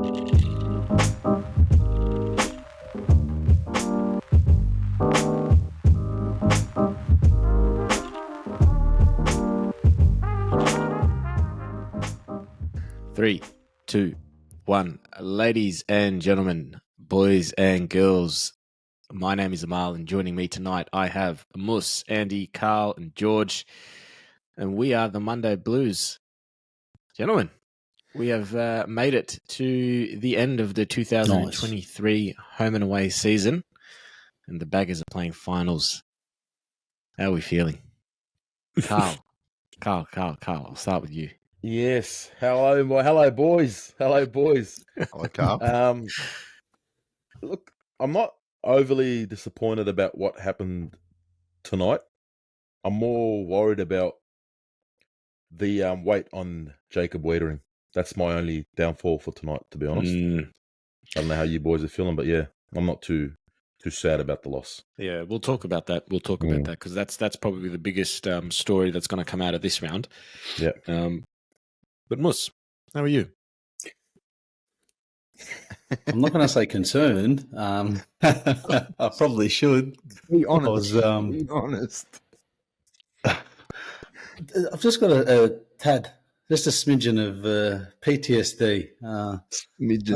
Three, two, one. Ladies and gentlemen, boys and girls, my name is Amal, and joining me tonight I have Mus, Andy, Carl, and George, and we are the Monday Blues. Gentlemen, we have made it to the end of the 2023 home and away season, and the Baggers are playing finals. How are we feeling? Carl, I'll start with you. Yes. Hello, boys. Hello, boys. Hello, Carl. Look, I'm not overly disappointed about what happened tonight. I'm more worried about the weight on Jacob Wiedering. That's my only downfall for tonight, to be honest. I don't know how you boys are feeling, but yeah, I'm not too sad about the loss. Yeah, we'll talk about that. Because that's probably the biggest story that's going to come out of this round. Yeah. But Mus, how are you? I'm not going to say concerned. I probably should. Be honest. Be honest. I've just got a tad, just a smidgen of PTSD. I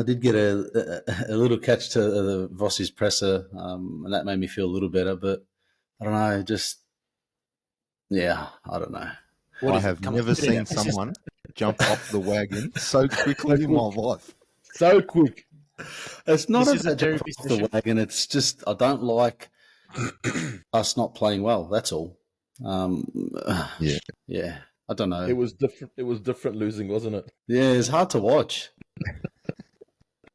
did get a little catch to the Vossi's presser, and that made me feel a little better. But I don't know, I don't know. I have never seen someone jump off the wagon so quickly in my life. So quick. It's not about jumping off the wagon. It's just I don't like us not playing well. That's all. Yeah. I don't know. It was different losing, wasn't it? Yeah, it's hard to watch.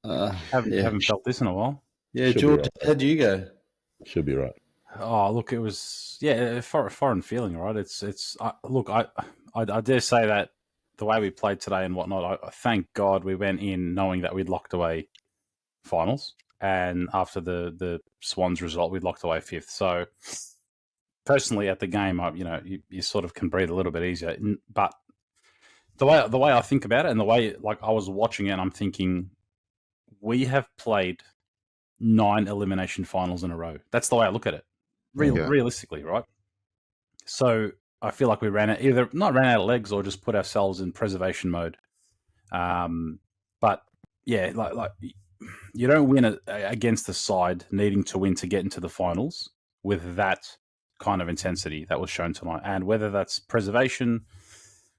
Haven't felt this in a while. Yeah, George, how do you go? Should be right. Oh, look, it was a foreign feeling, right? I dare say that the way we played today and whatnot, I thank God we went in knowing that we'd locked away finals, and after the Swans result, we'd locked away fifth. So personally, at the game, you sort of can breathe a little bit easier. But the way I think about it, and the way I was watching it, and I'm thinking, we have played 9 elimination finals in a row. That's the way I look at it, realistically, right? So I feel like we not ran out of legs or just put ourselves in preservation mode. But yeah, like you don't win against the side needing to win to get into the finals with that kind of intensity that was shown tonight. And whether that's preservation,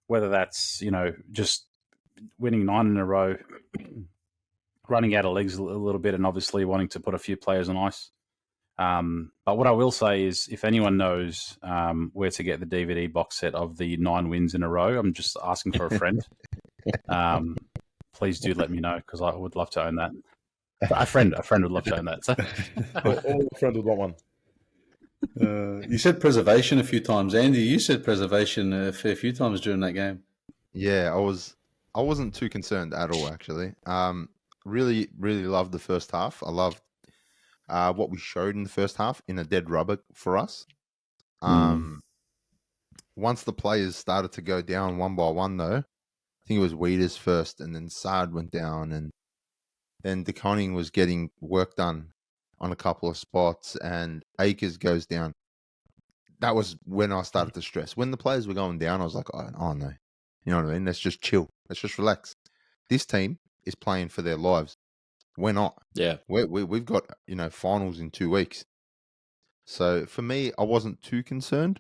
whether that's, just winning 9 in a row, running out of legs a little bit, and obviously wanting to put a few players on ice. But what I will say is, if anyone knows where to get the DVD box set of the 9 wins in a row, I'm just asking for a friend. Please do let me know, because I would love to own that. A friend would love to own that. So. All friends would want one. You said preservation a few times, Andy. You said preservation a fair few times during that game. Yeah, I wasn't too concerned at all, actually. Really, really loved the first half. I loved what we showed in the first half in a dead rubber for us. Once the players started to go down one by one, though, I think it was Weeders first, and then Sard went down, and then DeConning was getting work done on a couple of spots, and Akers goes down. That was when I started to stress. When the players were going down, I was like, oh no. You know what I mean? Let's just chill. Let's just relax. This team is playing for their lives. We're not. Yeah. We've got, finals in 2 weeks. So for me, I wasn't too concerned.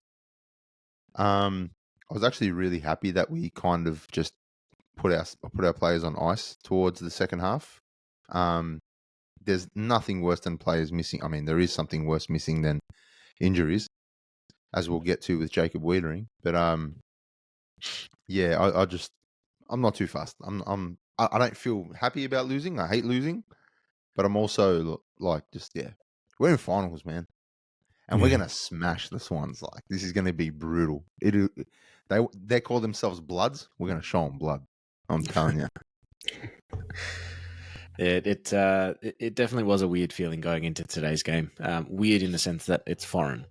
I was actually really happy that we kind of just put our players on ice towards the second half. There's nothing worse than players missing. I mean, there is something worse missing than injuries, as we'll get to with Jacob Wiedering. But I'm not too fussed. I don't feel happy about losing. I hate losing, but I'm also we're in finals, man, and we're gonna smash the Swans. Like, this is gonna be brutal. They call themselves Bloods. We're gonna show them blood. I'm telling you. It definitely was a weird feeling going into today's game. Weird in the sense that it's foreign.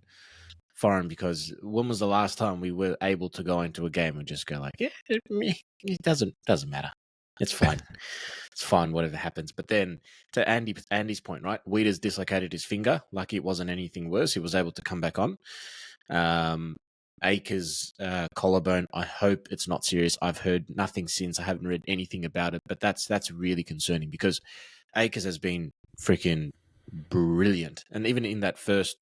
Foreign because when was the last time we were able to go into a game and just go like, it doesn't matter. It's fine. It's fine, whatever happens. But then to Andy's point, right? Weeders dislocated his finger. Lucky it wasn't anything worse. He was able to come back on. Akers collarbone. I hope it's not serious. I've heard nothing since. I haven't read anything about it, but that's really concerning because Akers has been freaking brilliant, and even in that first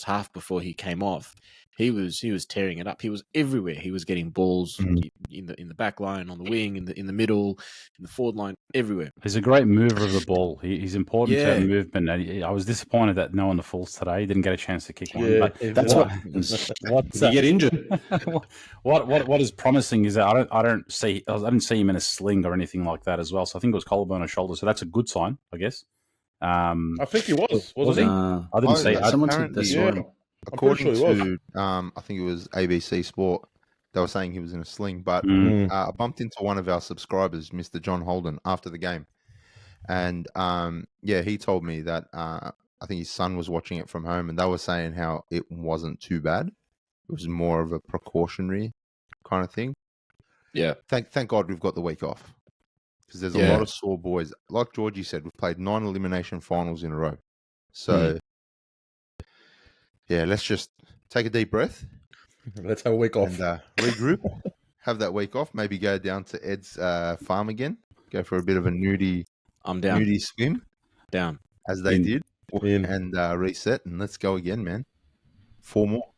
half before he came off, he was tearing it up. He was everywhere. He was getting balls in the back line, on the wing, in the middle, in the forward line, everywhere. He's a great mover of the ball. He's important Yeah. to movement. And I was disappointed that no one the Fulls today didn't get a chance to kick one. Yeah, But That's what happens. what's You get injured. what is promising is that I didn't see him in a sling or anything like that as well. So I think it was collarbone or shoulder. So that's a good sign, I guess. I think he wasn't Was he? he? I didn't see. Someone said apparently, they saw him. According sure he to, I think it was ABC Sport, they were saying he was in a sling. But I bumped into one of our subscribers, Mr. John Holden, after the game. And he told me that I think his son was watching it from home, and they were saying how it wasn't too bad. It was more of a precautionary kind of thing. Yeah. Thank God we've got the week off. Because there's a lot of sore boys. Like Georgie said, we've played 9 elimination finals in a row. So, let's just take a deep breath. Let's have a week off. And regroup. Have that week off. Maybe go down to Ed's farm again. Go for a bit of a nudie swim. Down. As they did. In. And reset. And let's go again, man. 4 more.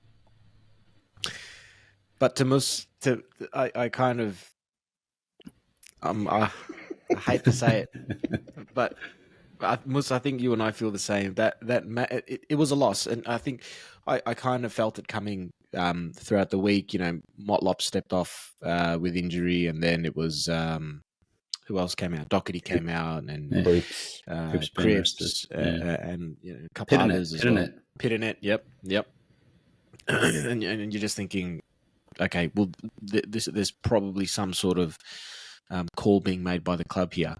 But I kind of... I hate to say it, but Mus, I think you and I feel the same. It was a loss, and I think I kind of felt it coming throughout the week. You know, Motlop stepped off with injury, and then it was who else came out? Doherty came out, and Cripps. Cripps, and a couple others as well. Pitternet, yep. and you're just thinking, okay, well, there's probably some sort of call being made by the club here.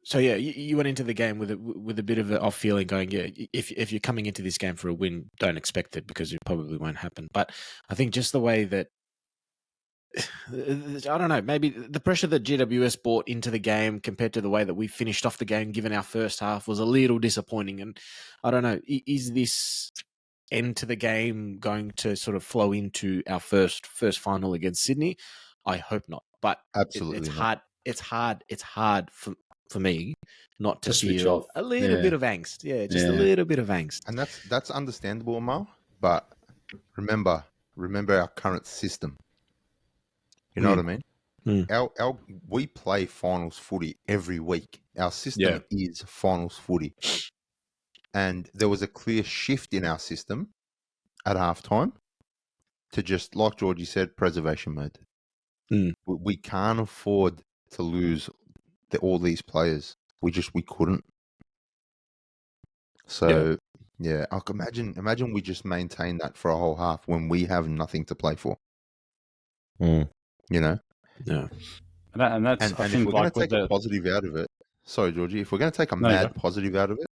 So yeah, you went into the game with a bit of an off feeling, going, yeah, if you're coming into this game for a win, don't expect it because it probably won't happen. But I think just the way that I don't know, maybe the pressure that GWS brought into the game compared to the way that we finished off the game, given our first half, was a little disappointing. And I don't know, is this end to the game going to sort of flow into our first final against Sydney? I hope not. But absolutely, it's hard for me not to switch feel off. a little bit of angst. Yeah, just a little bit of angst. And that's understandable, Amal. But remember our current system. You know what I mean? Our we play finals footy every week. Our system is finals footy. And there was a clear shift in our system at halftime to just, like Georgie said, preservation mode. We can't afford to lose all these players. We couldn't. So, I can imagine we just maintain that for a whole half when we have nothing to play for. You know? Yeah. And that's, I think, if we're going to take a positive out of it, sorry, Georgie, if we're going to take a positive out of it,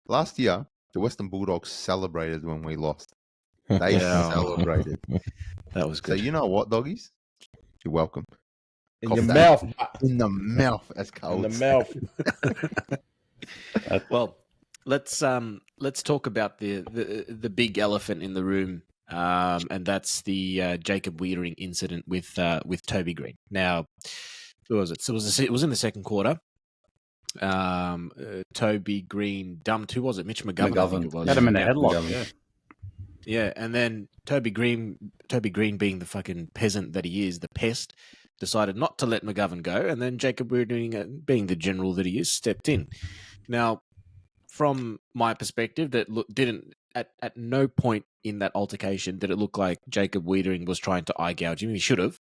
last year, the Western Bulldogs celebrated when we lost. They celebrated. That was good. So you know what, doggies? You're welcome. In your mouth. In the mouth, as Carl In the mouth. Well, let's talk about the big elephant in the room, and that's the Jacob Wiedering incident with Toby Green. Now, who was it? So it was in the second quarter. Toby Green dumped. Who was it? Mitch McGovern. I think it was. Had him in a headlock. Yeah, and then Toby Green being the fucking peasant that he is, the pest, decided not to let McGovern go, and then Jacob Wiedering, being the general that he is, stepped in. Now, from my perspective, didn't at no point in that altercation did it look like Jacob Wiedering was trying to eye gouge him. He should have.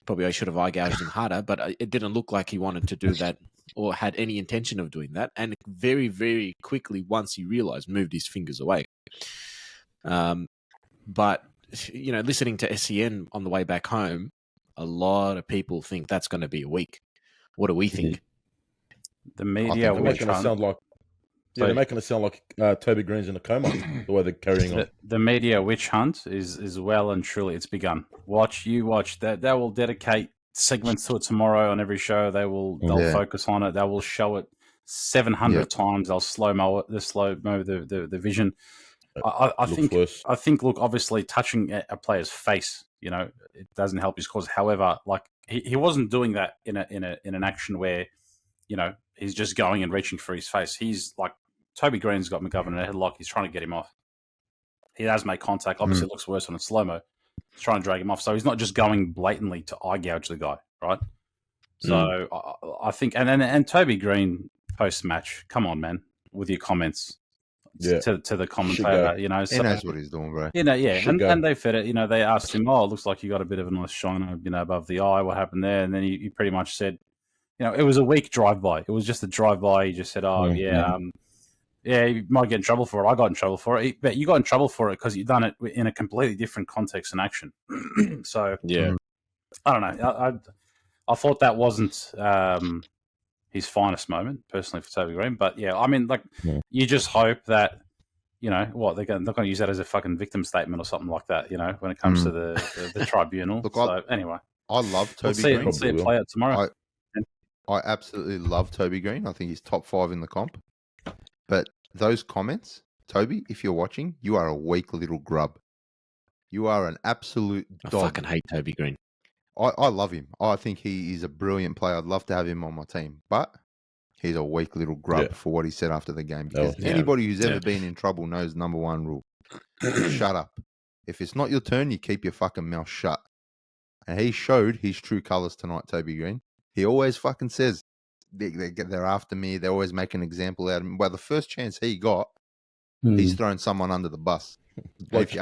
Probably I should have eye gouged him harder, but it didn't look like he wanted to do that or had any intention of doing that. And very, very quickly, once he realized, moved his fingers away. But, listening to SCN on the way back home, a lot of people think that's going to be a week. What do we think? The media they're making it sound like they're making it sound like Toby Green's in a coma. The way they're carrying on. The media witch hunt is well and truly it's begun. You watch that will dedicate segments to it tomorrow on every show. They'll focus on it. They will show it 700 times. They'll slow mo the vision. I think. Look, obviously, touching a player's face, it doesn't help his cause. However, like he wasn't doing that in an action where, he's just going and reaching for his face. He's like Toby Green's got McGovern in a headlock. He's trying to get him off. He does make contact. Obviously, it looks worse on a slow mo. He's trying to drag him off. So he's not just going blatantly to eye gouge the guy, right? So I think, and Toby Green post match, come on, man, with your comments. To the commentator, he knows what he's doing, bro. And they fed it. They asked him, "Oh, it looks like you got a bit of a nice shiner, above the eye. What happened there?" And then he pretty much said, it was a weak drive-by. It was just a drive-by. He just said, "Oh, you might get in trouble for it. I got in trouble for it, but you got in trouble for it because you've done it in a completely different context and action." So I don't know. I thought that wasn't his finest moment, personally, for Toby Green. But you just hope that, they're going to use that as a fucking victim statement or something like that, when it comes to the tribunal. Look, anyway. I love Toby Green. We'll see it play out tomorrow. I absolutely love Toby Green. I think he's top 5 in the comp. But those comments, Toby, if you're watching, you are a weak little grub. You are an absolute dog. I fucking hate Toby Green. I love him. I think he is a brilliant player. I'd love to have him on my team. But he's a weak little grub for what he said after the game. Because anybody who's ever been in trouble knows number one rule. Shut up. If it's not your turn, you keep your fucking mouth shut. And he showed his true colours tonight, Toby Green. He always fucking says, they're after me. They always make an example out of me. Well, the first chance he got, he's thrown someone under the bus. If you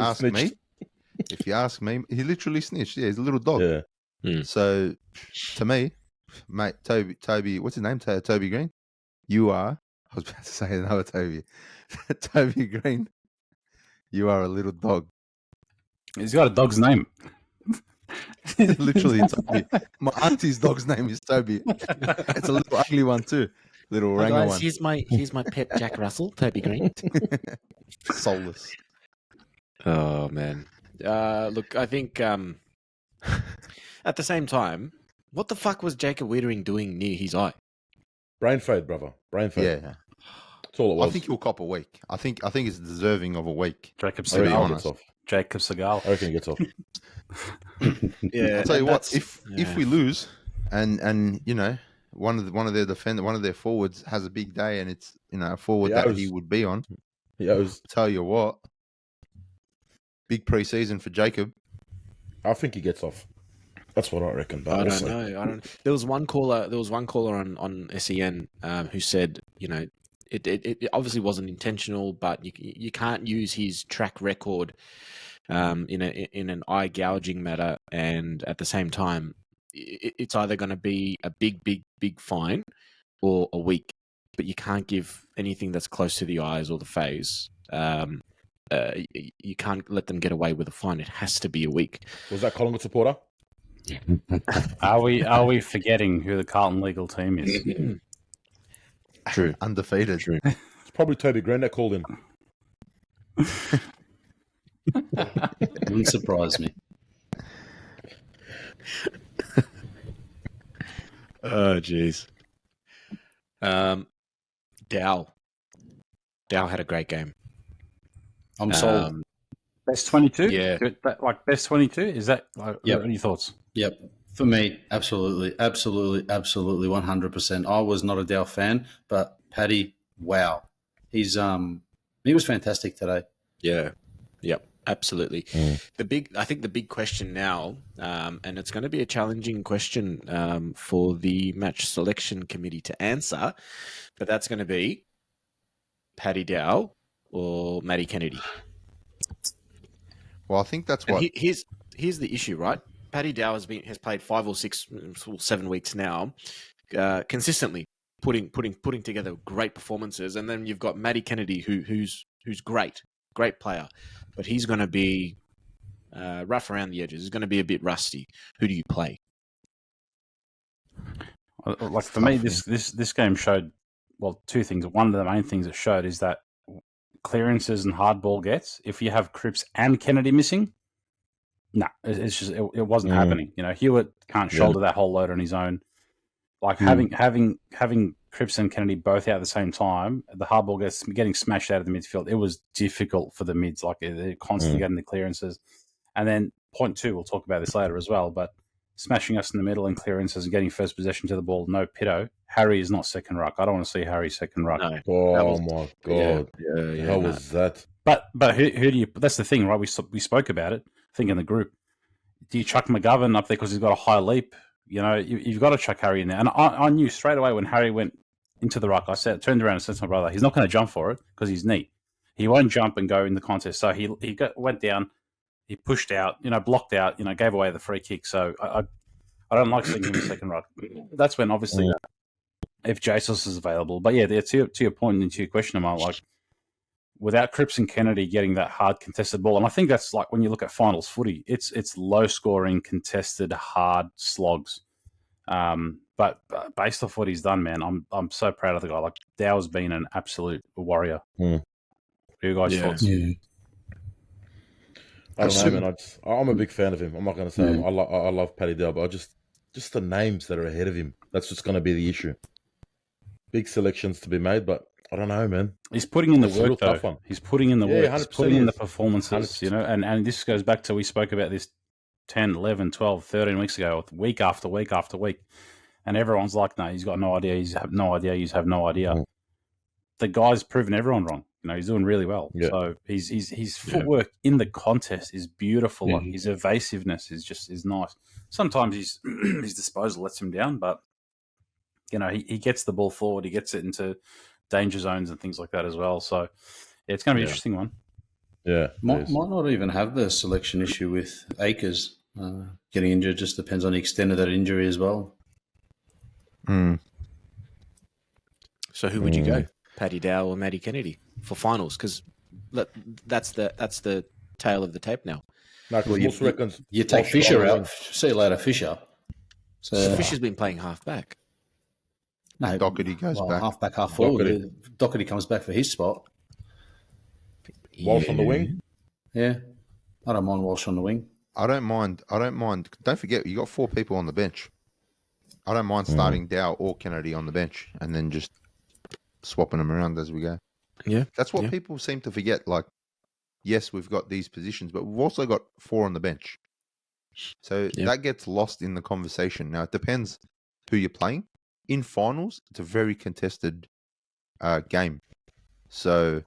ask me, he literally snitched. Yeah, he's a little dog. Yeah. So, to me, mate, Toby, what's his name? Toby Green. You are. I was about to say another Toby. Toby Green. You are a little dog. He's got a dog's name. Literally, Toby. My auntie's dog's name is Toby. It's a little ugly one too. Little ranger one. Here's my pet Jack Russell, Toby Green. Soulless. Oh man. Look, I think at the same time, what the fuck was Jacob Wiedering doing near his eye? Brain fade, brother. Brain fade. Yeah. That's all it was. I think he'll cop a week. I think it's deserving of a week. Jacob I reckon he Segal. gets off. Jacob Segal. I reckon he gets off. Yeah. I'll tell you what, if we lose and one of their forwards has a big day and it's a forward that he would be on. Tell you what, big preseason for Jacob. I think he gets off. That's what I reckon. But I don't know. There was one caller on SEN who said, it obviously wasn't intentional, but you can't use his track record in an eye gouging matter, and at the same time, it's either going to be a big fine or a week, but you can't give anything that's close to the eyes or the face. You can't let them get away with a fine. It has to be a week. Was that Collingwood supporter? Are we forgetting who the Carlton legal team is? True. Undefeated. True. It's probably Toby Green that called in. Wouldn't surprise me. Oh, jeez. Dow had a great game. I'm sold. Best 22? Yeah. Like best 22? Is that Yep. any thoughts? Yep. For me, absolutely, 100%. I was not a Dow fan, but Paddy, wow. He was fantastic today. Yeah. Yep. Absolutely. I think the big question now, and it's going to be a challenging question for the match selection committee to answer, but that's going to be Paddy Dow or Matty Kennedy. Well, I think that's what. Here's the issue, right? Paddy Dow has played 5 or 6 or 7 weeks now, consistently putting together great performances, and then you've got Matty Kennedy who's great player, but he's going to be rough around the edges. He's going to be a bit rusty. Who do you play? Like for me, this game showed two things. One of the main things it showed is that clearances and hard ball gets. If you have Cripps and Kennedy missing, No, it's just it wasn't happening. You know, Hewitt can't shoulder that whole load on his own. Like having Cripps and Kennedy both out at the same time, the hard ball getting smashed out of the midfield. It was difficult for the mids. Like they're constantly getting the clearances. And then point two, we'll talk about this later as well, but smashing us in the middle and clearances and getting first possession to the ball, no pitto. Harry is not second ruck. I don't want to see Harry second ruck. No. Oh my god! How was that? But who do you? That's the thing, right? We spoke about it. I think in the group. Do you chuck McGovern up there because he's got a high leap? You know, you've got to chuck Harry in there. And I knew straight away when Harry went into the ruck, turned around and said to my brother, he's not going to jump for it because he's neat. He won't jump and go in the contest. So he went down, he pushed out, blocked out, gave away the free kick. So I don't like seeing him in second ruck. That's when obviously if Jesus is available. But yeah, to your point and to your question, Amal, like without Cripps and Kennedy getting that hard contested ball, and I think that's like when you look at finals footy, it's low scoring, contested, hard slogs. But based off what he's done, man, I'm so proud of the guy. Like Dow's been an absolute warrior. What are you guys' thoughts? Yeah. I don't know, man. I'm a big fan of him. I'm not going to say I love Paddy Dow, but just the names that are ahead of him. That's just going to be the issue. Big selections to be made, but I don't know, man. He's putting in the work, though. He's putting in the work. He's putting in the performances, 100%. And this goes back to, we spoke about this 10, 11, 12, 13 weeks ago, week after week after week. And everyone's like, no, he's got no idea. He's have no idea. He's have no idea. The guy's proven everyone wrong. He's doing really well. Yeah. So his footwork in the contest is beautiful. Like his evasiveness is nice. Sometimes his disposal lets him down, but he gets the ball forward. He gets it into danger zones and things like that as well. So it's going to be an interesting one. Yeah, might not even have the selection issue with Akers getting injured. Just depends on the extent of that injury as well. So who would you go, Paddy Dow or Matty Kennedy for finals? Because that's the tail of the tape now. No, you take Fisher out. See you later, Fisher. So Fisher's been playing half back. No, Doherty goes back. Half back, half forward. Doherty comes back for his spot. Walsh on the wing? Yeah. I don't mind Walsh on the wing. I don't mind. Don't forget, you got 4 people on the bench. I don't mind starting Dow or Kennedy on the bench and then just swapping them around as we go. Yeah. That's what people seem to forget. Like, yes, we've got these positions, but we've also got 4 on the bench. So that gets lost in the conversation. Now, it depends who you're playing. In finals, it's a very contested game. So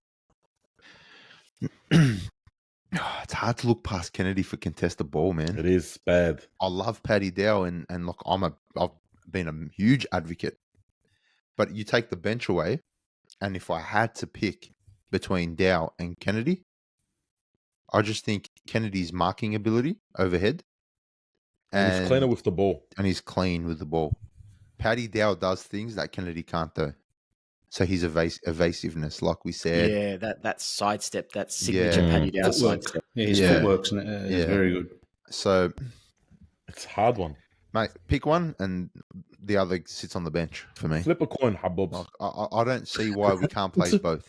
it's hard to look past Kennedy for contested ball, man. It is bad. I love Paddy Dow, and look, I've been a huge advocate. But you take the bench away, and if I had to pick between Dow and Kennedy, I just think Kennedy's marking ability overhead. And he's cleaner with the ball. And he's clean with the ball. Paddy Dow does things that Kennedy can't do. So his evasiveness, like we said. Yeah, that sidestep, that signature Paddy Dow sidestep. Yeah, his footwork's is very good. So it's a hard one. Mate, pick one and the other sits on the bench for me. Flip a coin, hubbub. Like, I don't see why we can't play both.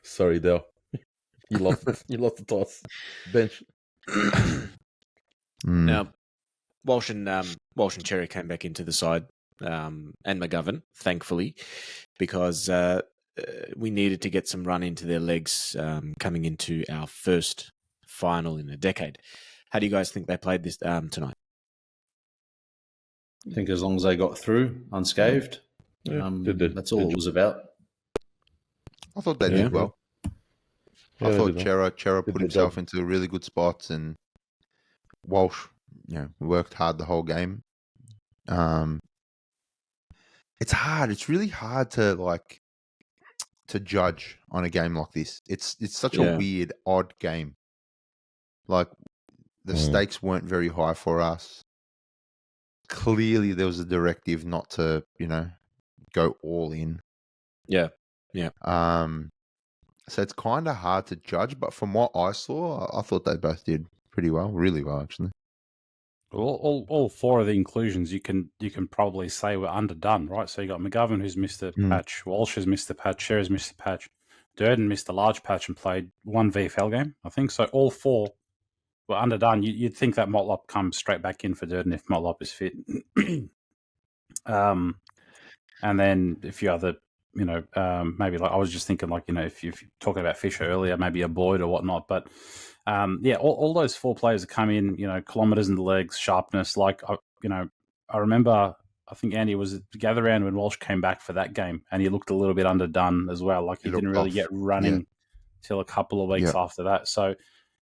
Sorry, Dale. You lost the toss. Bench. Now, Walsh and Cherry came back into the side. And McGovern, thankfully, because we needed to get some run into their legs coming into our first final in a decade. How do you guys think they played this tonight? I think as long as they got through unscathed, that's all it was about. I thought they did well. I thought Chera put himself into really good spots, and Walsh, worked hard the whole game. It's hard. It's really hard to judge on a game like this. It's such a weird, odd game. Like the stakes weren't very high for us. Clearly, there was a directive not to, go all in. Yeah. So it's kind of hard to judge, but from what I saw, I thought they both did pretty well, really well, actually. All 4 of the inclusions you can probably say were underdone, right? So you got McGovern who's missed a patch, Walsh has missed a patch, Sherry's missed a patch, Durden missed a large patch and played 1 VFL game, I think. So all 4 were underdone. You'd think that Motlop comes straight back in for Durden if Motlop is fit. And then a few other, maybe like I was just thinking, like, if you're talking about Fisher earlier, maybe a Boyd or whatnot. But all those 4 players that come in, kilometres in the legs, sharpness. Like, I remember, I think Andy was gather round when Walsh came back for that game, and he looked a little bit underdone as well. Like, he didn't really get running till a couple of weeks after that. So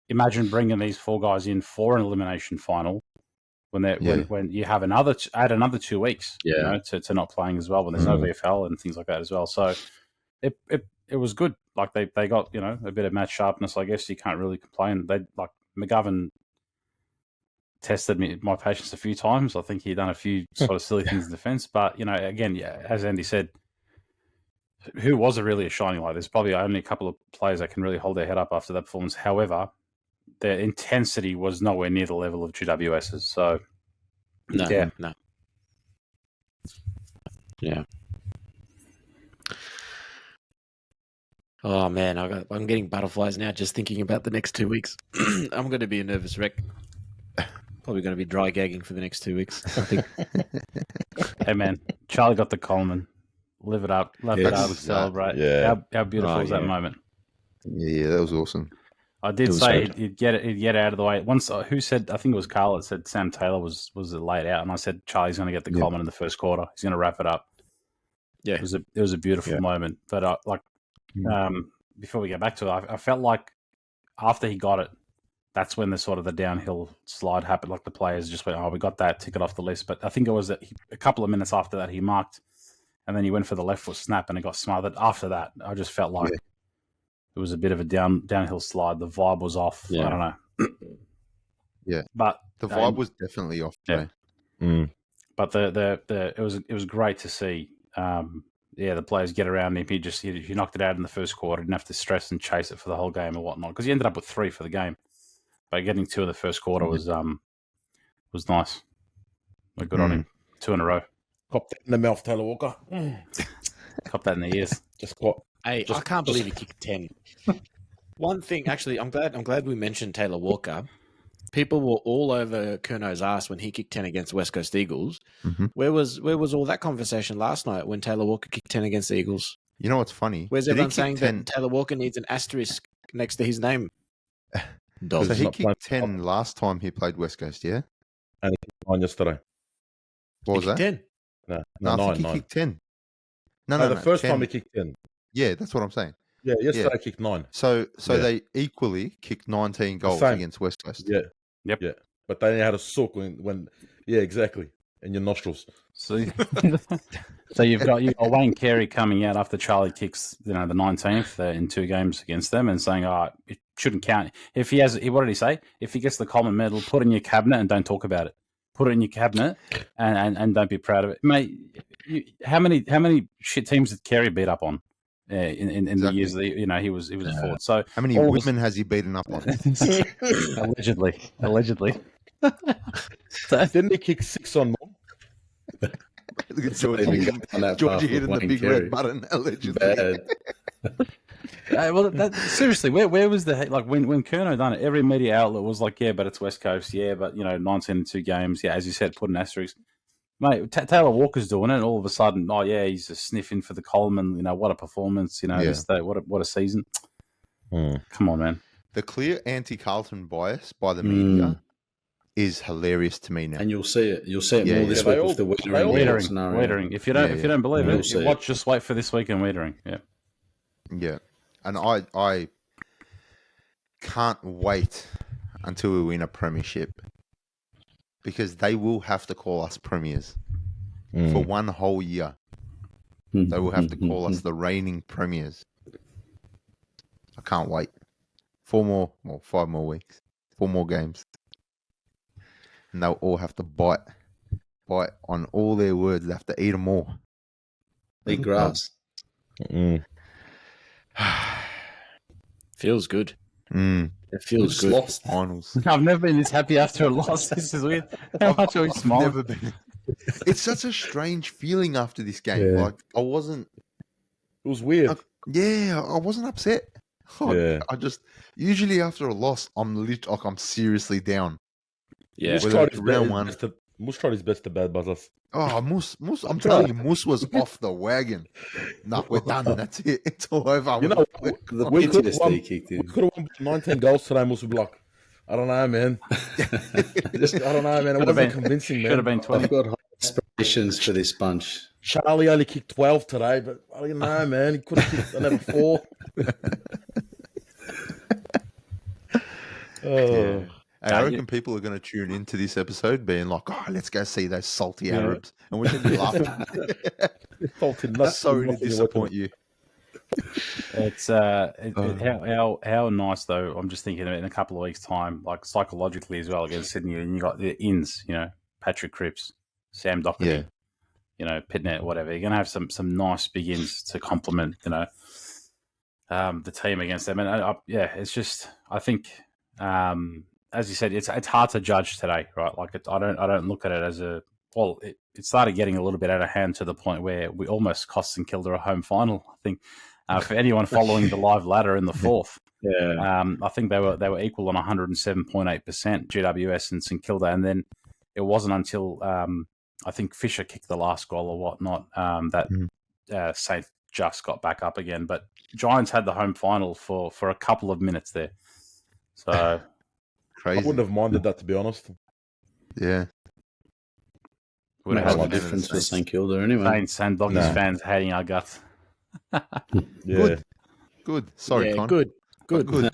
imagine bringing these 4 guys in for an elimination final. When you have another 2 weeks, to not playing as well, when there's no VFL and things like that as well. So it was good. Like they got a bit of match sharpness. I guess you can't really complain. They like McGovern tested my patience a few times. I think he'd done a few sort of silly things in defence, but again, as Andy said, who was really a shining light? There's probably only a couple of players that can really hold their head up after that performance. However, their intensity was nowhere near the level of GWS's. So, no. Yeah. Oh man, I'm getting butterflies now just thinking about the next 2 weeks. I'm going to be a nervous wreck. Probably going to be dry gagging for the next 2 weeks, I think. Hey man, Charlie got the Coleman. Live it up, celebrate. Yeah. How beautiful was that moment? Yeah, that was awesome. I did say he'd get it out of the way. Once, who said? I think it was Carl that said Sam Taylor was laid out, and I said Charlie's going to get the Coleman in the first quarter. He's going to wrap it up. Yeah, it was a beautiful moment. But before we get back to it, I felt like after he got it, that's when the downhill slide happened. Like the players just went, "Oh, we got that, tick it off the list." But I think it was that a couple of minutes after that he marked, and then he went for the left foot snap and it got smothered. After that, I just felt like. It was a bit of a downhill slide. The vibe was off. Yeah. I don't know. Yeah, but the vibe was definitely off. Yeah, but it was great to see. The players get around him. He knocked it out in the first quarter. Didn't have to stress and chase it for the whole game or whatnot because he ended up with 3 for the game. But getting 2 in the first quarter was nice. Good on him. 2 in a row. Cop that in the mouth, Taylor Walker. Cop that in the ears. I can't believe he kicked 10. One thing, actually, I'm glad we mentioned Taylor Walker. People were all over Curno's ass when he kicked 10 against West Coast Eagles. Mm-hmm. Where was all that conversation last night when Taylor Walker kicked 10 against the Eagles? You know what's funny? Where's everyone saying that Taylor Walker needs an asterisk next to his name? So he kicked 10 last time he played West Coast, yeah? And he kicked 9 yesterday. What was that? 10. No, I 9. think he kicked 10. No, the first 10. time he kicked 10. Yeah, that's what I'm saying. Yeah, yesterday he kicked 9. So they equally kicked 19 goals against West Coast. Yeah. Yep. Yeah. But they had a sook when exactly, in your nostrils. So you've got Wayne Carey coming out after Charlie kicks, the 19th in 2 games against them and saying, it shouldn't count. If what did he say? If he gets the Coleman medal, put it in your cabinet and don't talk about it. Put it in your cabinet and don't be proud of it, mate. How many shit teams did Carey beat up on in the years that he was a forward? So how many women has he beaten up on? Allegedly. Didn't he kick 6 on more? Look at Georgie hitting the big red button. Allegedly. Seriously, where was the when Curnow done it? Every media outlet was like, yeah, but it's West Coast, yeah, but 19 in 2 games, yeah, as you said, put an asterisk. Mate, Taylor Walker's doing it, and all of a sudden, he's just sniffing for the Coleman. What a performance! What a season. Come on, man. The clear anti-Carlton bias by the media is hilarious to me now, and you'll see it. You'll see it more this week with the Wiedering. If you don't believe it, just wait for this week in Wiedering. Yeah. Yeah, and I can't wait until we win a premiership because they will have to call us premiers for 1 whole year. They will have to call us the reigning premiers. I can't wait. 5 more weeks, 4 more games, and they'll all have to bite on all their words. They have to eat them all. Eat grass. Feels good. It feels good. Lost. Finals. I've never been this happy after a loss. This is weird. How much are we smiling? Never been. It's such a strange feeling after this game. Yeah. Like I wasn't. It was weird. I wasn't upset. Yeah. I just usually after a loss, I'm seriously down. Yeah. Moose Whether tried it's his round best- one. best to- Moose tried his best to bad buzz us. Oh, Moose! I'm telling you, Moose was off the wagon. Nah, we're done. That's it. It's all over. You know, The we could have won. PTSD kicked We in. could have won 19 goals today. Moose would be like, I don't know, man. Just I don't know, man. It Should have wasn't been- convincing, Should have man. been 20. I've got high aspirations for this bunch. Charlie only kicked 12 today, but I don't know, man. He could have kicked another 4. Oh. Hey, I reckon people are going to tune into this episode being like, "Oh, let's go see those salty Arabs," and we're going to be laughing. Salted nuts. Sorry to disappoint you. It's how nice though. I'm just thinking in a couple of weeks' time, like psychologically as well against Sydney, and you got the ins, Patrick Cripps, Sam Doherty, Yeah. Pitnet, whatever. You're gonna have some nice big ins to complement, the team against them, and it's just I think, as you said, it's hard to judge today, right? Like I don't look at it as a it started getting a little bit out of hand to the point where we almost cost St Kilda a home final. I think for anyone following the live ladder in the fourth, I think they were equal on 107.8% GWS and St Kilda, and then it wasn't until I think Fisher kicked the last goal or whatnot that Saint just got back up again. But Giants had the home final for a couple of minutes there, so I Crazy. wouldn't have minded that, to be honest. Yeah. would Makes have no had the difference for difference. St Kilda anyway. Saints and Doggies No. fans hating our guts. Yeah. Good. Sorry, yeah, Con. good. Good.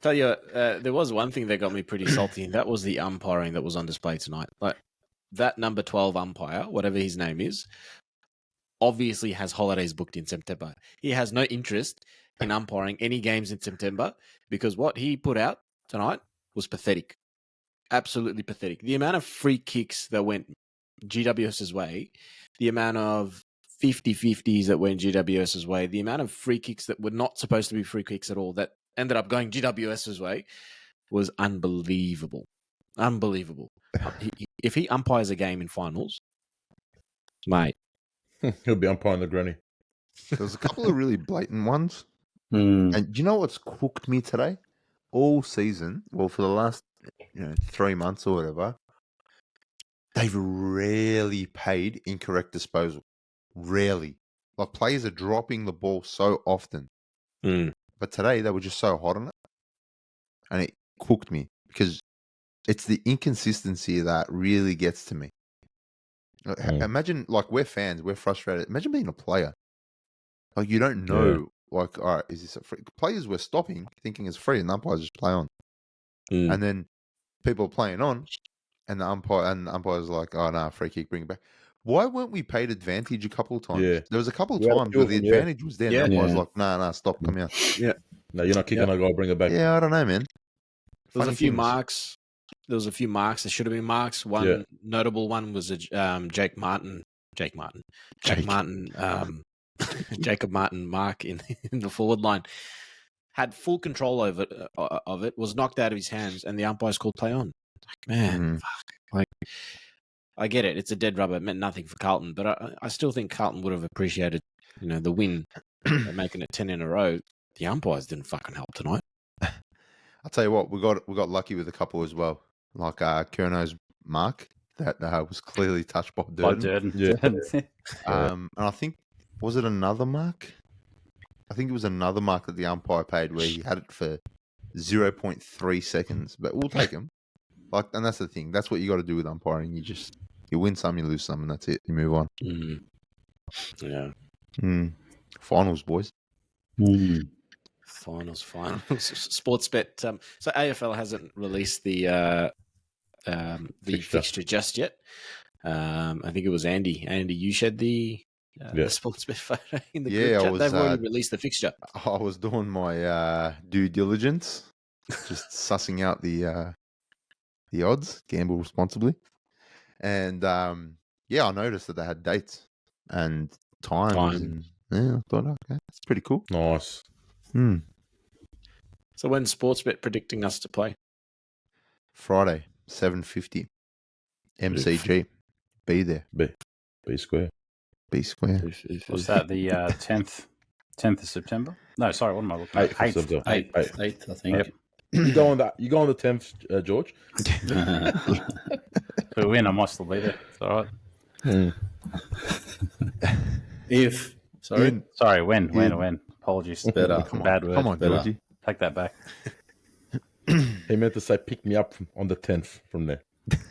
Tell you, there was one thing that got me pretty salty, and that was the umpiring that was on display tonight. Like that number 12 umpire, whatever his name is, obviously has holidays booked in September. He has no interest in umpiring any games in September because what he put out tonight was pathetic. Absolutely pathetic. The amount of free kicks that went GWS's way, the amount of 50-50s that went GWS's way, the amount of free kicks that were not supposed to be free kicks at all that ended up going GWS's way was unbelievable. Unbelievable. If he umpires a game in finals, mate. He'll be umpiring the granny. There was a couple of really blatant ones. Mm. And do you know what's cooked me today? All season, well, for the last 3 months or whatever, they've rarely paid incorrect disposal. Rarely. Like players are dropping the ball so often. But today they were just so hot on it. And it cooked me because it's the inconsistency that really gets to me. Imagine, like, we're fans, we're frustrated. Imagine being a player. Like, you don't know, like, all right, is this a free? Players were stopping, thinking it's free, and the umpires just play on. And then people are playing on, and the umpire's like, oh, no, free kick, bring it back. Why weren't we paid advantage a couple of times? Yeah. There was a couple of We had a times few where of the them, yeah. advantage was there. Yeah. And the umpire's Yeah. like, no, stop, come here. No, you're not kicking a goal, bring it back. Yeah, I don't know, man. There was Funny a few things. marks. There was a few marks. There should have been marks. One notable one was Jacob Martin, Jacob Martin mark in the forward line. Had full control over of it. Was knocked out of his hands, and the umpires called play on. Like, man, fuck. Like, I get it. It's a dead rubber. It meant nothing for Carlton, but I still think Carlton would have appreciated, the win, making it 10 in a row. The umpires didn't fucking help tonight. I'll tell you what, we got lucky with a couple as well. Like Kerno's mark that was clearly touched by Durden. Yeah. And I think, was it another mark? I think it was another mark that the umpire paid where he had it for 0.3 seconds, but we'll take him. Like, and that's the thing. That's what you got to do with umpiring. You win some, you lose some, and that's it. You move on. Yeah. Finals, boys. Finals. Sportsbet. So AFL hasn't released the fixture just yet. I think it was Andy. Andy, you shared the Sportsbet photo in the group chat. They've already released the fixture. I was doing my due diligence, just sussing out the odds, gamble responsibly, and I noticed that they had dates and times. And I thought, okay, that's pretty cool. Nice. So when's Sportsbet predicting us to play? Friday, 7:50, MCG. Be there. B square. B square. Was that the 10th 10th of September. No, sorry, what am I looking at? 8th of September. 8th, I think. Yep. You go on the 10th, George. If we win, I might still be there. It's all right. Sorry, when? Apologies. Better. Bad word. Come on, Better. Georgie. Take that back. He meant to say pick me up on the 10th from there.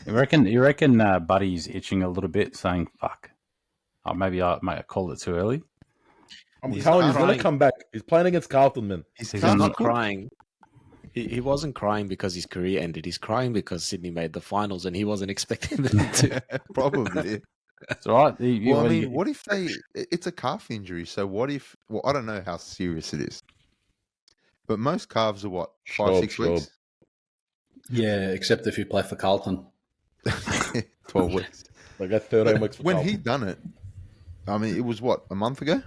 You reckon Buddy's itching a little bit, saying, fuck. Oh, maybe I might have called it too early. I'm He's telling you, not he's going to crying. come back. He's playing against Carlton, man. He's He's in- not crying. He wasn't crying because his career ended. He's crying because Sydney made the finals and he wasn't expecting them to. Probably. It's all right. Well, I mean, what if it's a calf injury? So what if? Well, I don't know how serious it is, but most calves are what 5-6 weeks, Yeah, except if you play for Carlton. 12 weeks. I got 13 weeks for When Carlton. he done it, I mean, it was what, a month ago.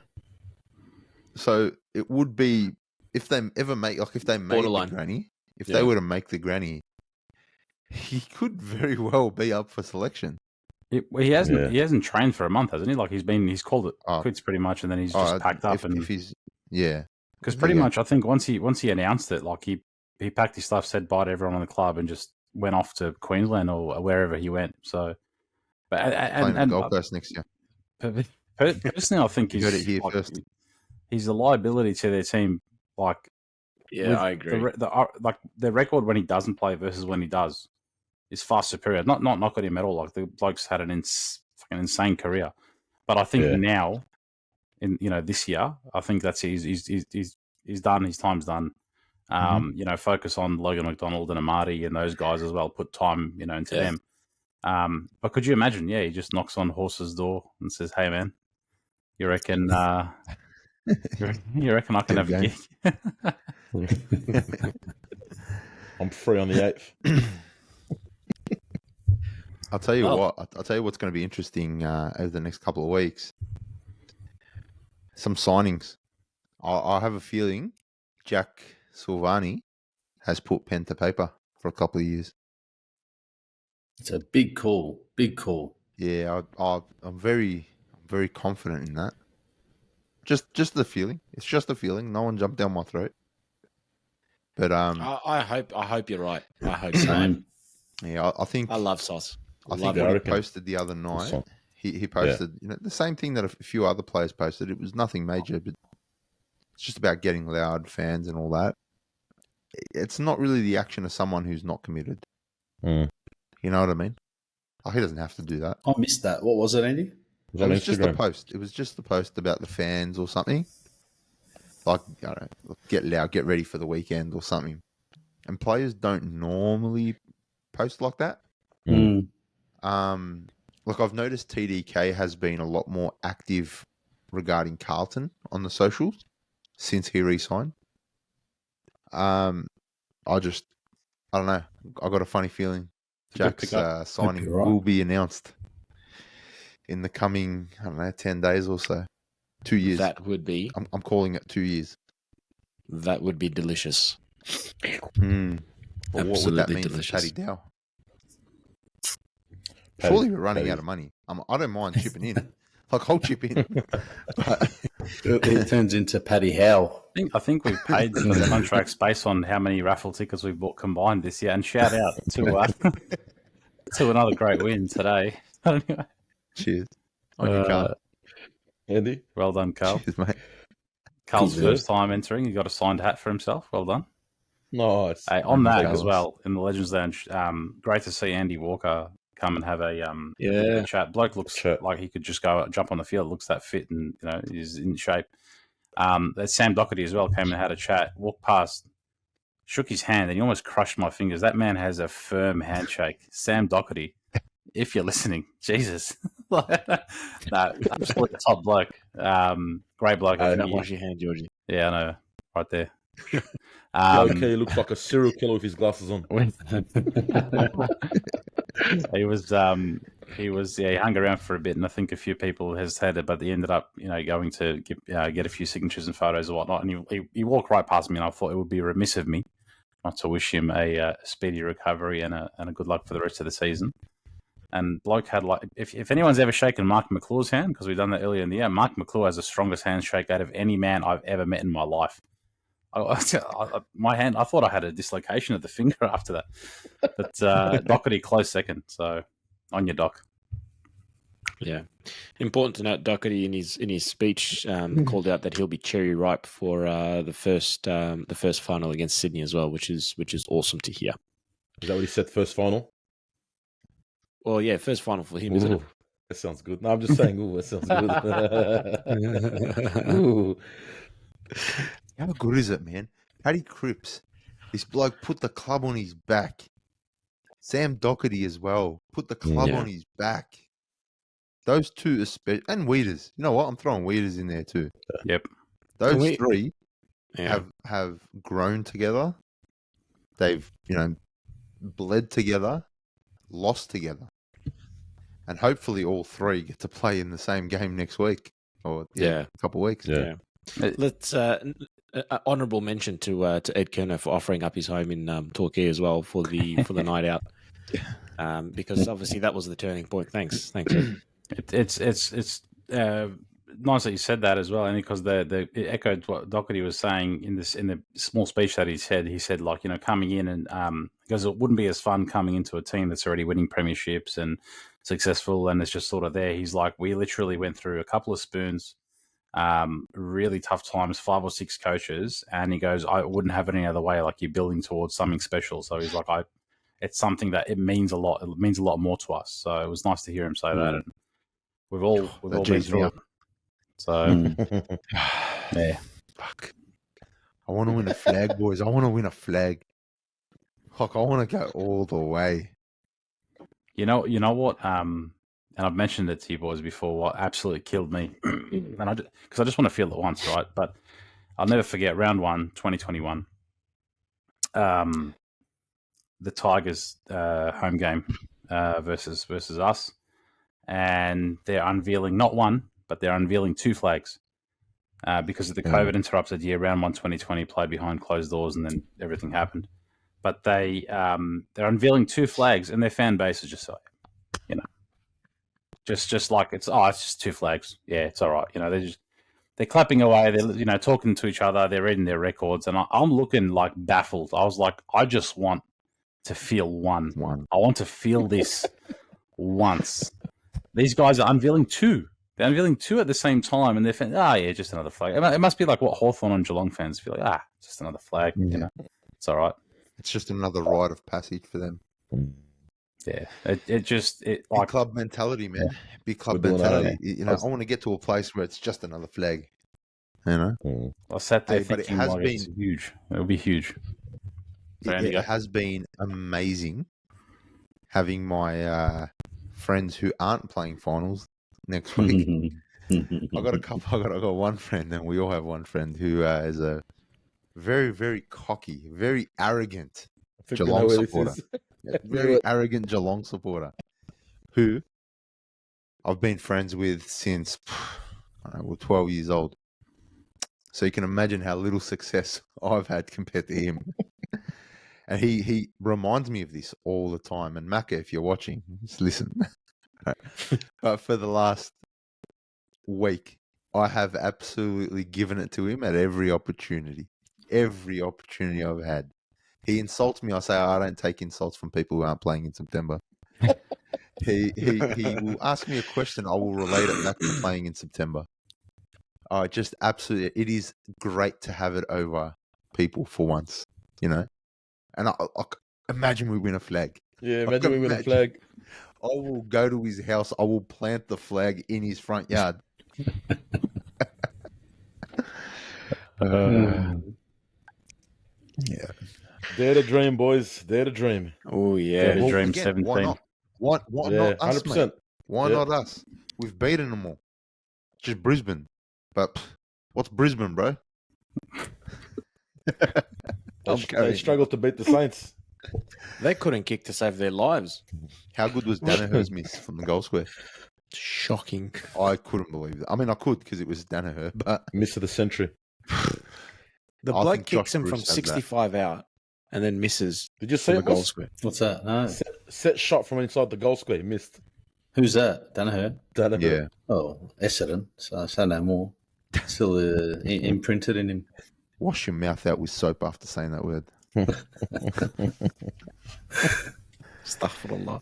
So it would be if they ever make if they made Borderline. the granny, if Yeah. they were to make the granny, he could very well be up for selection. He hasn't trained for a month, hasn't he? Like he's called it Oh. quits pretty much, and then he's just packed up if he's because pretty Yeah. much I think once he announced it, like he packed his stuff, said bye to everyone in the club, and just went off to Queensland or wherever he went. So, but playing and the Gold Coast next year. personally, I think You he's heard it here like, first. He's a liability to their team. Like Yeah, with I agree. like the record when he doesn't play versus when he does is far superior. Not knocking him at all. Like the bloke's had an fucking insane career, but I think Yeah. now, in this year, I think that's he's done. His time's done. Focus on Logan McDonald and Amati and those guys as well. Put time into Yeah. them. But could you imagine? Yeah, he just knocks on Horse's door and says, "Hey, man, you reckon?" You reckon I can have a gig? I'm free on the 8th. I'll tell you Oh. what. I'll tell you what's going to be interesting over the next couple of weeks. Some signings. I have a feeling Jack Silvani has put pen to paper for a couple of years. It's a big call. Big call. Yeah, I'm very confident in that. Just the feeling. It's just a feeling. No one jumped down my throat. But I hope you're right. I hope so. Same. yeah, I think I love Sauce. I Love think it. what I he reckon. posted the other night, Awesome. he posted the same thing that a few other players posted. It was nothing major, but it's just about getting loud fans and all that. It's not really the action of someone who's not committed. Mm. You know what I mean? He doesn't have to do that. I missed that. What was it, Andy? It was It on was just a Instagram. post. It was just a post about the fans or something. Like, I don't know, get loud, get ready for the weekend or something. And players don't normally post like that. Mm. Look, I've noticed TDK has been a lot more active regarding Carlton on the socials since he re-signed. I don't know. I got a funny feeling Jack's signing you're right. will be announced in the coming, 10 days or so. 2 years. That would be I'm calling it 2 years. delicious. But what would that Absolutely mean delicious. for Paddy Dow? Paddy- Surely we're running Paddy. out of money. I don't mind chipping in. Like, I'll chip in. But It turns into Paddy Howe. I think we've paid for the contracts based on how many raffle tickets we've bought combined this year. And shout out to another great win today. Anyway, cheers. On your car. Andy? well done, Carl. Cheers, mate. Carl's Good. first time entering. He got a signed hat for himself. Well done. Nice. Hey, on that Jealous. as well, in the Legends Lounge, great to see Andy Walker come and have a chat. Bloke looks Chat. like he could just go jump on the field. Looks that fit and is in shape. There's Sam Doherty as well. Came and had a chat. Walked past, shook his hand, and he almost crushed my fingers. That man has a firm handshake. Sam Doherty, if you're listening, Jesus, no, absolutely top bloke. Great bloke. Don't wash your hand, Georgie. Yeah, I know, right there. Okay, he looks like a serial killer with his glasses on. he hung around for a bit, and I think a few people hesitated, but they ended up, going to get a few signatures and photos and whatnot. And he walked right past me, and I thought it would be remiss of me not to wish him a speedy recovery and a good luck for the rest of the season. And bloke had like, if anyone's ever shaken Mark McClure's hand, because we've done that earlier in the year, Mark McClure has the strongest handshake out of any man I've ever met in my life. My hand, I thought I had a dislocation of the finger after that. But Doherty close second. So on your Doc. Yeah, important to note. Doherty in his speech called out that he'll be cherry ripe for the first final against Sydney as well, which is awesome to hear. Is that what he said? First final? Well, yeah, first final for him, isn't it? That sounds good. No, I'm just saying. Ooh, that sounds good. Ooh. How good is it, man? Paddy Cripps, this bloke put the club on his back. Sam Doherty as well put the club on his back. Those two, especially, and Weeders. You know what? I'm throwing Weeders in there too. Yep. Those three have grown together. They've bled together, lost together, and hopefully all three get to play in the same game next week or a couple of weeks. Yeah. Let's honourable mention to Ed Kerner for offering up his home in Torquay as well for the night out, because obviously that was the turning point. Thanks. Ed. It's nice that you said that as well, and because it echoed what Doherty was saying in the small speech that he said like, coming in and because it wouldn't be as fun coming into a team that's already winning premierships and successful and it's just sort of there. He's like, we literally went through a couple of spoons, really tough times, 5 or 6 coaches, and he goes, I wouldn't have it any other way. Like, you're building towards something special. So he's like, it's something that it means a lot. It means a lot more to us. So it was nice to hear him say that. And we've all been through it. So yeah, fuck. I want to win a flag, boys. I want to win a flag. Fuck, I want to go all the way. You know what? And I've mentioned it to you boys before. What absolutely killed me, and because I just want to feel it once, right? But I'll never forget round 1, 2021. The Tigers home game versus us, and they're unveiling not one, but they're unveiling 2 flags because of the COVID interrupted year. Round 1, 2020 played behind closed doors, and then everything happened. But they're unveiling 2 flags, and their fan base is just like, just like it's just 2 flags. Yeah, it's all right. They're clapping away. They're talking to each other. They're reading their records, and I'm looking like baffled. I was like, I just want to feel one. I want to feel this once. These guys are unveiling 2. They're unveiling 2 at the same time, and they're fans, just another flag. It must be like what Hawthorn and Geelong fans feel like. Just another flag. Yeah. It's all right. It's just another rite of passage for them. Yeah, Big club mentality, man. Big club mentality. I want to get to a place where it's just another flag. I sat there thinking, but it's huge. It'll be huge. It has been amazing having my friends who aren't playing finals next week. I got one friend, and we all have one friend who is a very, very cocky, very arrogant Geelong supporter. Very arrogant Geelong supporter who I've been friends with since we're 12 years old. So you can imagine how little success I've had compared to him. And he reminds me of this all the time. And Macca, if you're watching, just listen. But for the last week, I have absolutely given it to him at every opportunity. Every opportunity I've had. He insults me. I say, I don't take insults from people who aren't playing in September. He will ask me a question. I will relate it back to playing in September. Just absolutely. It is great to have it over people for once, And I imagine we win a flag. Yeah, imagine we win a flag. I will go to his house. I will plant the flag in his front yard. Yeah. Dare to dream, boys. Dare to dream. Oh, yeah. Dare to dream, again, 17. Why not us, 100%. mate? Why not us? We've beaten them all. Just Brisbane. But what's Brisbane, bro? They struggled to beat the Saints. They couldn't kick to save their lives. How good was Danaher's miss from the goal square? Shocking. I couldn't believe it. I mean, I could because it was Danaher, but... Miss of the century. The bloke kicks him from 65 out and then misses. Did you see the goal square? What's that? No. set shot from inside the goal square, missed. Who's that? Danaher? Yeah. Oh, Essendon. So say no more. Still imprinted in him. Wash your mouth out with soap after saying that word. Astaghfirullah.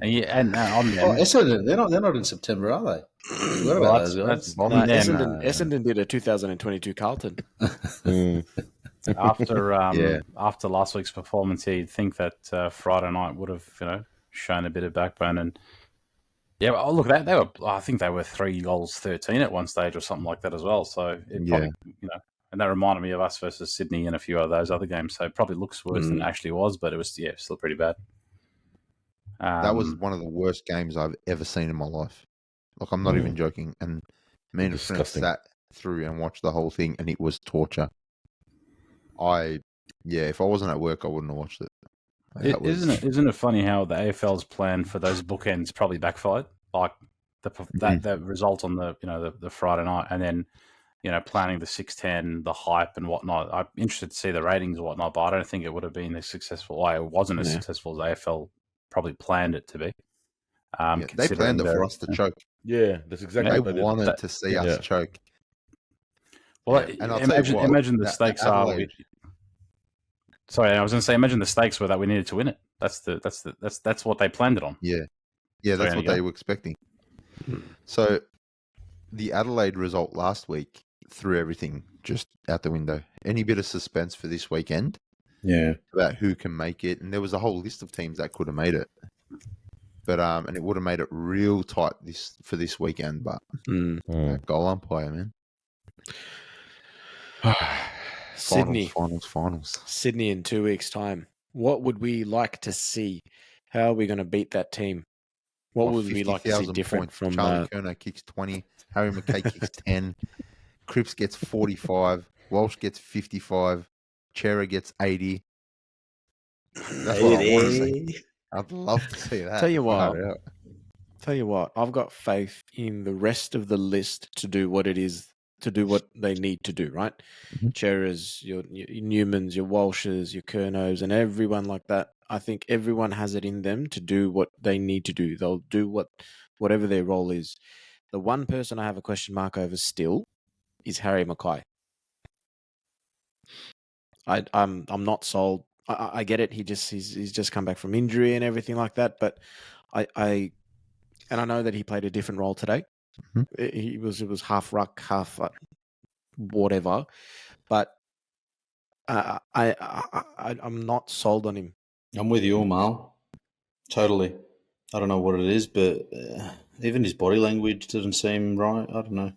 And on them, Essendon, they're not in September, are they? What about those guys? Essendon did a 2022 Carlton. After last week's performance, you'd think that Friday night would have shown a bit of backbone. And yeah, well, look, they were. I think they were 3 goals 13 at one stage or something like that as well. So it probably, and that reminded me of us versus Sydney and a few of those other games. So it probably looks worse than it actually was, but it was still pretty bad. That was one of the worst games I've ever seen in my life. Like, I'm not even joking. And me and a friend sat through and watched the whole thing, and it was torture. If I wasn't at work, I wouldn't have watched it. Isn't it funny how the AFL's plan for those bookends probably backfired? Like the result on the Friday night, and then planning the 6-10, the hype and whatnot. I'm interested to see the ratings and whatnot, but I don't think it would have been as successful. It wasn't as successful as AFL probably planned it to be. They planned it for us to choke. Yeah, that's exactly what they wanted to see us choke. Well, and imagine the stakes are. Sorry, I was going to say, imagine the stakes were that we needed to win it. That's what they planned it on. Yeah, that's what they were expecting. So, the Adelaide result last week threw everything just out the window. Any bit of suspense for this weekend? Yeah, about who can make it, and there was a whole list of teams that could have made it, but and it would have made it real tight for this weekend. But goal umpire, man. Finals. Sydney in 2 weeks' time. What would we like to see? How are we going to beat that team? What would we like to see different from? Charlie Curnow kicks 20, Harry McKay kicks 10, Cripps gets 45, Walsh gets 55. Chera gets 80. That's what I want to see. I'd love to see that. Tell you what, I've got faith in the rest of the list to do what they need to do, right? Chera's, your Newmans, your Walshes, your Curnows, and everyone like that. I think everyone has it in them to do what they need to do. They'll do whatever their role is. The one person I have a question mark over still is Harry McKay. I'm not sold. I get it. He's just come back from injury and everything like that. But I know that he played a different role today. It was half ruck, half whatever. But I'm not sold on him. I'm with you, Mal. Totally. I don't know what it is, but even his body language doesn't seem right. I don't know.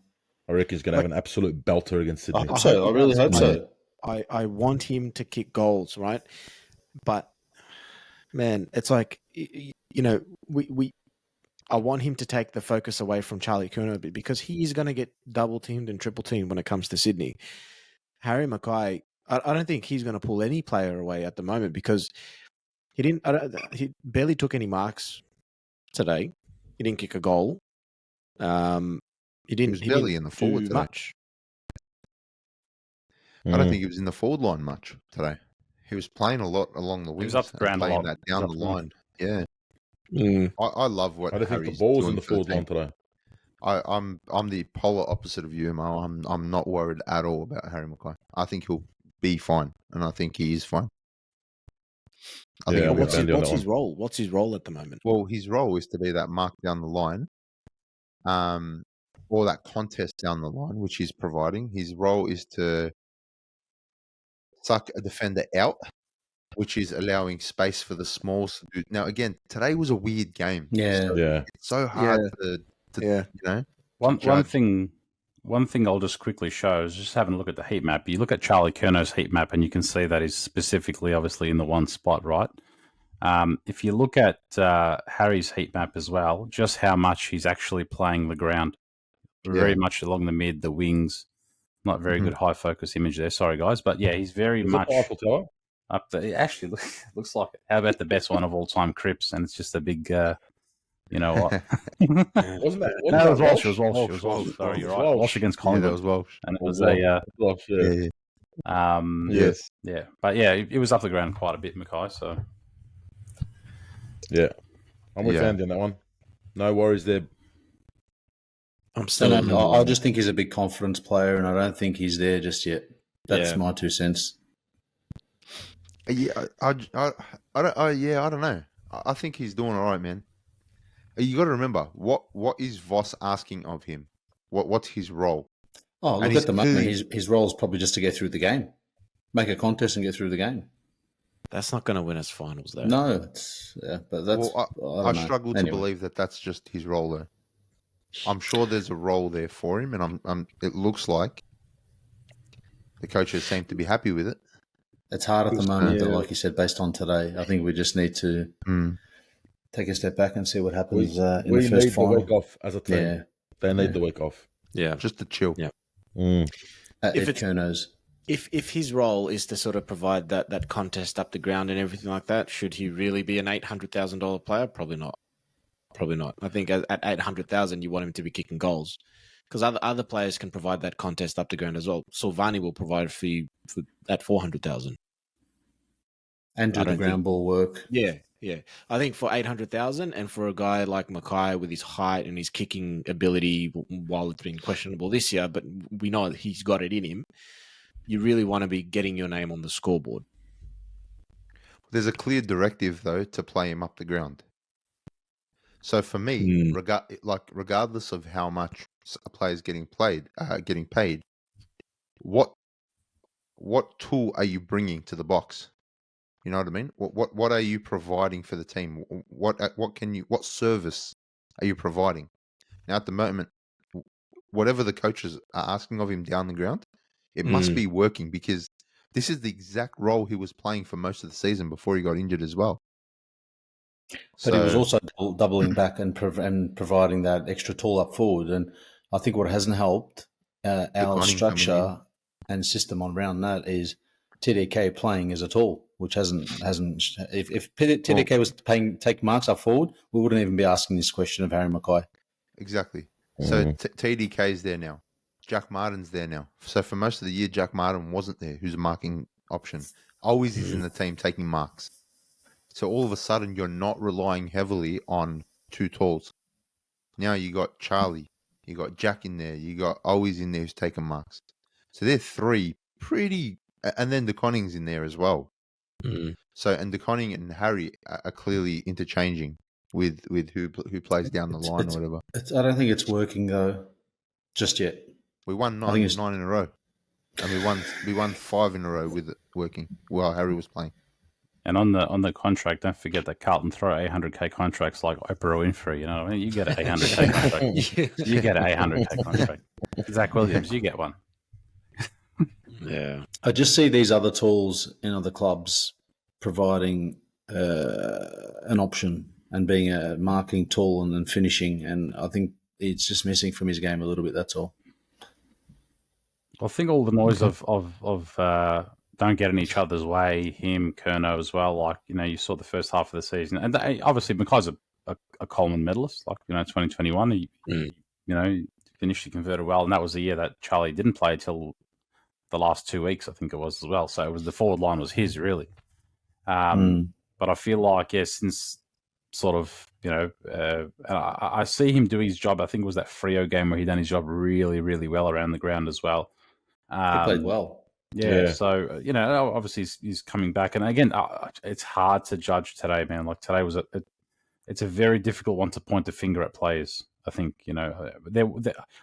I reckon he's going to have an absolute belter against Sydney. I really hope so. I want him to kick goals, right? But man, it's like I want him to take the focus away from Charlie Curnow a bit, because he's going to get double teamed and triple teamed when it comes to Sydney. Harry McKay, I don't think he's going to pull any player away at the moment, because he barely took any marks today. He didn't kick a goal. He was barely in the forward today. Much. I don't think he was in the forward line much today. He was playing a lot along the wings. He was up the ground playing that down the line. Yeah. I love what I don't Harry's think the ball's doing in the forward line today. I'm the polar opposite of you, Mo. I'm not worried at all about Harry McKay. I think he'll be fine, and I think he is fine. What's his role? What's his role at the moment? Well, his role is to be that mark down the line, or that contest down the line, which he's providing. His role is to suck a defender out, which is allowing space for the smalls to do. Now, again, today was a weird game. Yeah. It's so hard to One thing I'll just quickly show is just having a look at the heat map. You look at Charlie Curnow's heat map, and you can see that he's specifically, obviously, in the one spot, right? If you look at Harry's heat map as well, just how much he's actually playing the ground, very much along the mid, the wings. Not very good high focus image there. Sorry, guys, but yeah, he's very much up there. It actually looks like it. How about the best one of all time, Cripps? And it's just a big, you know what? Wasn't that? No, it was Walsh. It was Walsh. Sorry, you're right. Walsh against Collingwood. Yeah, that was Walsh. And it was Walsh. Yes. Yeah, but yeah, it was up the ground quite a bit, Mackay. So Yeah. I'm with Yeah. Andy on that one. No worries there. I'm still. I just think he's a big confidence player, and I don't think he's there just yet. That's Yeah. my 2 cents. Yeah, I don't know. I think he's doing all right, man. You got to remember what is Voss asking of him? What's his role? Oh, And look, he's at the moment, clearly- his role is probably just to get through the game, make a contest and get through the game. That's not going to win us finals, though. No, it's but that's Well, I I don't know. struggle to Anyway. believe that that's just his role though. I'm sure there's a role there for him, and it looks like the coaches seem to be happy with it. It's hard at the moment, Yeah. but like you said, based on today, I think we just need to take a step back and see what happens in We the first need final. the week off as a team. Yeah, They need Yeah. the week off. Yeah. Just to chill. Yeah. at If Ed it's- Kerno's. If his role is to sort of provide that contest up the ground and everything like that, should he really be an $800,000 player? Probably not. Probably not. I think at 800,000, you want him to be kicking goals, because other players can provide that contest up the ground as well. Silvani will provide for you for at 400,000. And do I the don't ground think- ball work. Yeah. I think for 800,000, and for a guy like Mackay with his height and his kicking ability, while it's been questionable this year, but we know he's got it in him. You really want to be getting your name on the scoreboard. There's a clear directive though to play him up the ground. So for me, regardless of how much a player's getting paid, what tool are you bringing to the box? You know what I mean? What are you providing for the team? What service are you providing? Now at the moment, whatever the coaches are asking of him down the ground, it must be working, because this is the exact role he was playing for most of the season before he got injured as well. But he was also doubling back and providing that extra tool up forward. And I think what hasn't helped our coming structure and system on around that is TDK playing as a tool, which hasn't. If TDK was take marks up forward, we wouldn't even be asking this question of Harry Mackay. Exactly. So TDK is there now. Jack Martin's there now. So for most of the year, Jack Martin wasn't there, who's a marking option. Always is in the team taking marks. So all of a sudden, you're not relying heavily on two talls. Now you got Charlie, you got Jack in there, you got always in there who's taking marks. So they're three pretty, and then DeConning's in there as well. So, and DeConning and Harry are clearly interchanging with who plays down the line or whatever. I don't think it's working though, just yet. We won nine in a row, and we won 5 in a row with it working while Harry was playing. And on the contract, don't forget that Carlton throw 800k contracts like Oprah Winfrey. You know what I mean? You get an 800k contract. You get an 800k contract. Zach Williams, you get one. Yeah. I just see these other tools in other clubs providing an option and being a marking tool and then finishing. And I think it's just missing from his game a little bit. That's all. I think all the noise of don't get in each other's way, him, Kerno as well. Like, you know, you saw the first half of the season. And obviously, Mackay's a Coleman medalist, like, you know, 2021. He you know, finished, he converted well. And that was the year that Charlie didn't play till the last 2 weeks, I think it was as well. So it was the forward line was his, really. But I feel like, since sort of, you know, I see him do his job. I think it was that Freo game where he done his job really, really well around the ground as well. He played well. Yeah, so, you know, obviously he's coming back. And again, it's hard to judge today, man. Like, today was it's a very difficult one to point the finger at players. I think, you know,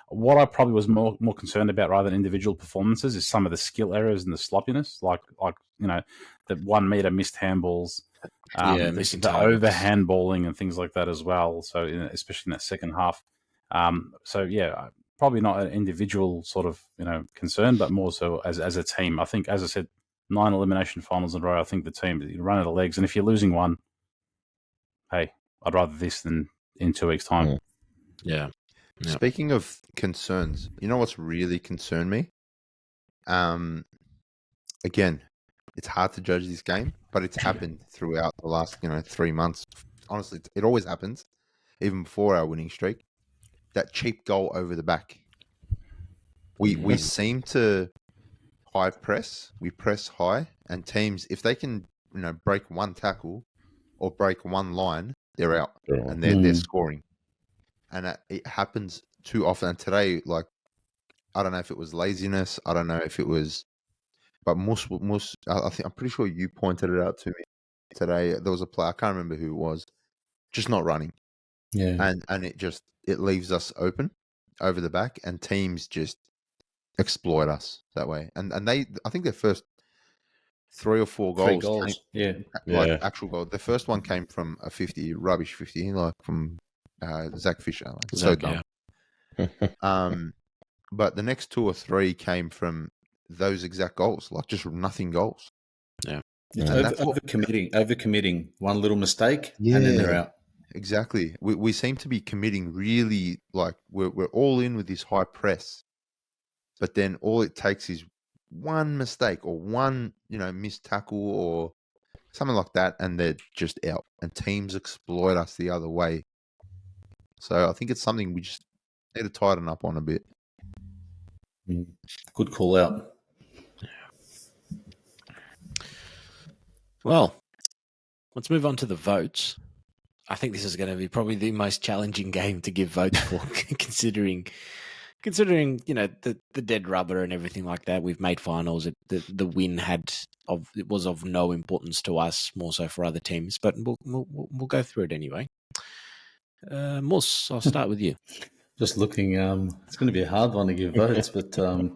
what I probably was more concerned about rather than individual performances is some of the skill errors and the sloppiness, like you know, the 1 meter missed handballs, missing the targets. over handballing and things like that as well. So especially in that second half. So yeah, probably not an individual sort of, you know, concern, but more so as a team. I think, as I said, 9 elimination finals in a row. I think the team, you run out of legs, and if you're losing one, hey, I'd rather this than in 2 weeks' time. Yeah. Yeah. Speaking of concerns, you know what's really concerned me? Again, it's hard to judge this game, but it's happened throughout the last, 3 months. Honestly, it always happens, even before our winning streak. That cheap goal over the back. We seem to high press. We press high, and teams, if they can, break one tackle or break one line, they're out and they're scoring. And it happens too often. And today, like, I don't know if it was laziness. I don't know if it was, but I'm pretty sure you pointed it out to me today. There was a player, I can't remember who it was, just not running. Yeah. And it leaves us open over the back, and teams just exploit us that way. And I think their first 3 or 4 goals. 3 goals. Like actual goal. The first one came from a 50, rubbish 50, like from Zach Fisher. Like, so dumb. Yeah. But the next 2 or 3 came from those exact goals, like just nothing goals. Yeah. It's overcommitting one little mistake, and then they're out. Exactly. We seem to be committing really, like we're all in with this high press, but then all it takes is one mistake or one, missed tackle or something like that, and they're just out. And teams exploit us the other way. So I think it's something we just need to tighten up on a bit. Good call out. Well, let's move on to the votes. I think this is going to be probably the most challenging game to give votes for, considering the dead rubber and everything like that. We've made finals. The win was of no importance to us, more so for other teams. But we'll go through it anyway. Mus, I'll start with you. Just looking, it's going to be a hard one to give votes, but I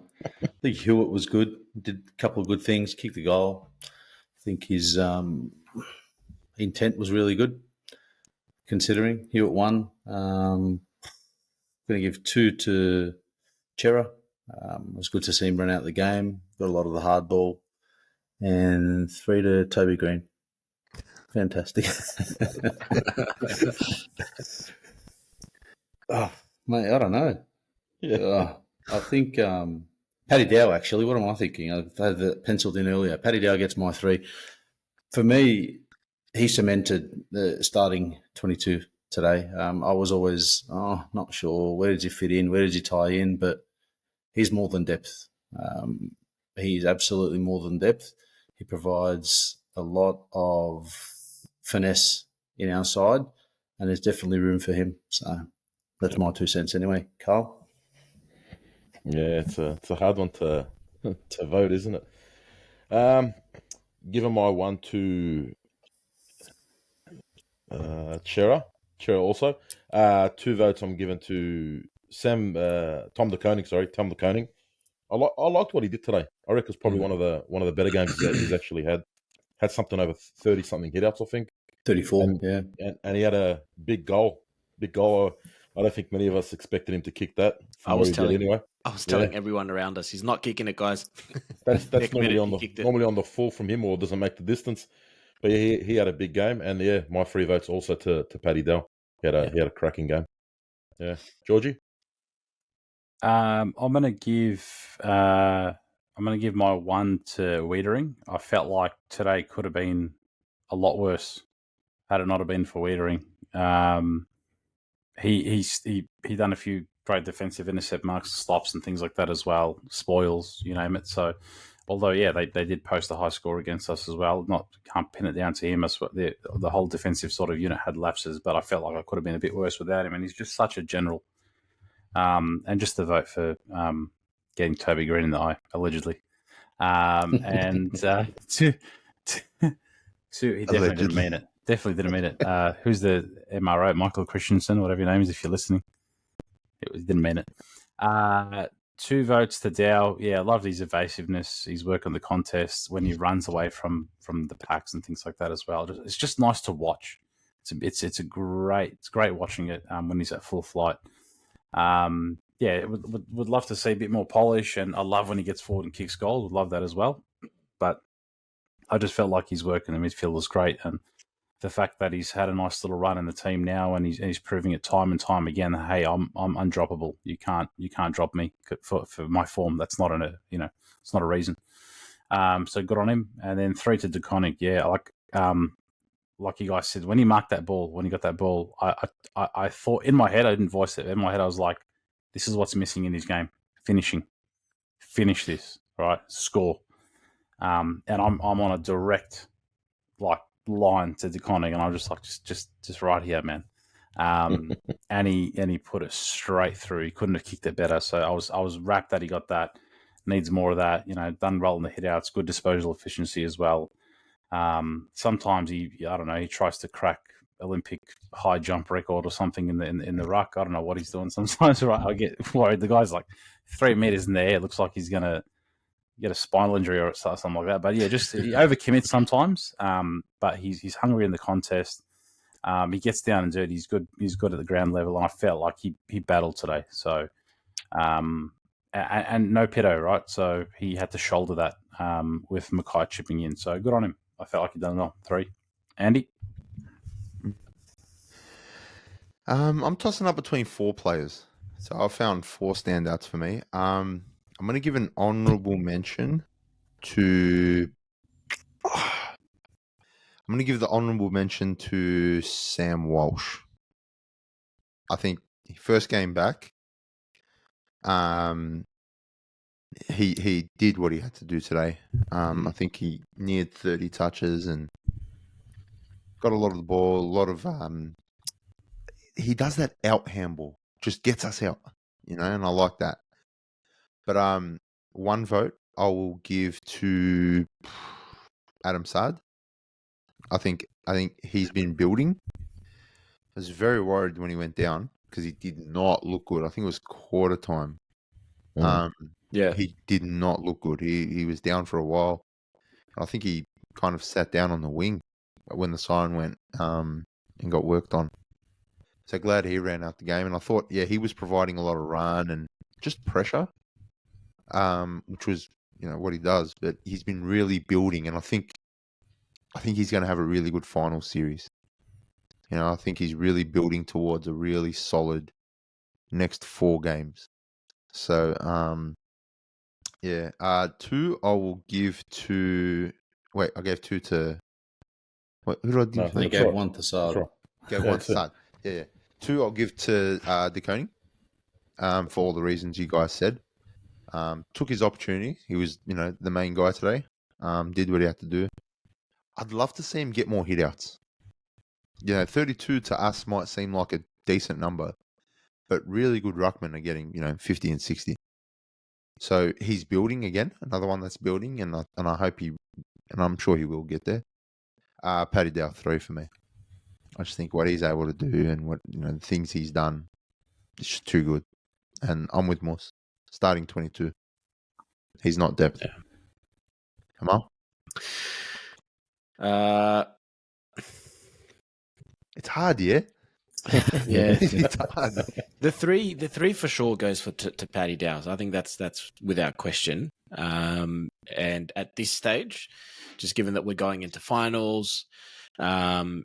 think Hewitt was good. Did a couple of good things. Kicked the goal. I think his intent was really good. Considering Hewitt won, I'm going to give 2 to Chera. It was good to see him run out the game. Got a lot of the hard ball. And 3 to Toby Green. Fantastic. Oh, mate, I don't know. Yeah. I think Paddy Dow, actually. What am I thinking? I've had that penciled in earlier. Paddy Dow gets my 3. For me, he cemented the starting 22 today. I was always not sure. Where did you fit in? Where did you tie in? But he's more than depth. He's absolutely more than depth. He provides a lot of finesse in our side, and there's definitely room for him. So that's my 2 cents anyway. Carl? Yeah, it's a hard one to vote, isn't it? Given my 1 to Chera also. 2 votes I'm given to Tom de Koning. I liked what he did today. I reckon it's probably one of the better games that he's actually had. Had something over 30 something hit outs, I think. 34, and he had a big goal. I don't think many of us expected him to kick that. I was telling everyone around us, he's not kicking it, guys. That's normally on the full from him, or doesn't make the distance. But yeah, he had a big game, and my 3 votes also to Paddy Dell. He had a cracking game. Yeah, Georgie. I'm gonna give my 1 to Wiedering. I felt like today could have been a lot worse had it not have been for Wiedering. He done a few great defensive intercept marks, slops and things like that as well, spoils, you name it. So, although they did post a high score against us as well. Can't pin it down to him. The whole defensive sort of unit had lapses, but I felt like I could have been a bit worse without him. And he's just such a general. And just to vote for getting Toby Green in the eye, allegedly. And two, he definitely didn't mean it. Definitely didn't mean it. Who's the MRO? Michael Christensen, whatever your name is, if you're listening. He didn't mean it. 2 votes to Dow. Yeah, I love his evasiveness, his work on the contest, when he runs away from the packs and things like that as well. It's just nice to watch. It's great watching it when he's at full flight. Would love to see a bit more polish, and I love when he gets forward and kicks goals. Would love that as well. But I just felt like his work in the midfield was great, and the fact that he's had a nice little run in the team now, and he's proving it time and time again. Hey, I'm undroppable. You can't drop me for my form. That's not it's not a reason. So good on him. And then 3 to DeConnick. Yeah, like you guys said, when he got that ball, I thought in my head, I didn't voice it. In my head, I was like, this is what's missing in his game. Finish this. right? Score. And I'm on a direct line to DeConning, and I'm just like just right here, man. And he put it straight through. He couldn't have kicked it better. So I was rapt that he got that. Needs more of that. Done well in the hit outs. Good disposal efficiency as well. Sometimes he tries to crack Olympic high jump record or something in the ruck. I don't know what he's doing sometimes. Right, I get worried. The guy's like 3 meters in the air. It looks like he's gonna get a spinal injury or something like that. But yeah, just he overcommits sometimes. But he's hungry in the contest. He gets down and dirty. He's good. He's good at the ground level, and I felt like he battled today. So, and no pedo, right? So he had to shoulder that with Mackay chipping in. So good on him. I felt like he'd done well. 3. Andy? I'm tossing up between 4 players. So I found 4 standouts for me. I'm going to give an honourable mention to... I'm going to give the honourable mention to Sam Walsh. I think first game back, he did what he had to do today. I think he neared 30 touches and got a lot of the ball, a lot of... he does that out handball, just gets us out, and I like that. But 1 vote I will give to Adam Saad. I think he's been building. I was very worried when he went down because he did not look good. I think it was quarter time. Yeah, he did not look good. He was down for a while. I think he kind of sat down on the wing when the siren went and got worked on. So glad he ran out the game. And I thought, yeah, he was providing a lot of run and just pressure, which was, what he does. But he's been really building, and I think he's going to have a really good final series. I think he's really building towards a really solid next 4 games. So, 2 I will give to... Wait, I gave 2 to... Wait, who did I give? I think gave 1 to Saad. Gave 1 to Saad. Yeah. 2 I'll give to DeConey for all the reasons you guys said. Took his opportunity. He was, the main guy today. Did what he had to do. I'd love to see him get more hit-outs. 32 to us might seem like a decent number, but really good ruckmen are getting, 50 and 60. So he's building again, another one that's building, and I hope and I'm sure he will get there. Paddy Dow 3 for me. I just think what he's able to do and what, the things he's done is just too good. And I'm with Moss. Starting 22. He's not depth. Yeah. Kamal? It's hard, yeah? Yeah. It's hard. The three for sure goes to Paddy Dow's. I think that's without question. And at this stage, just given that we're going into finals, and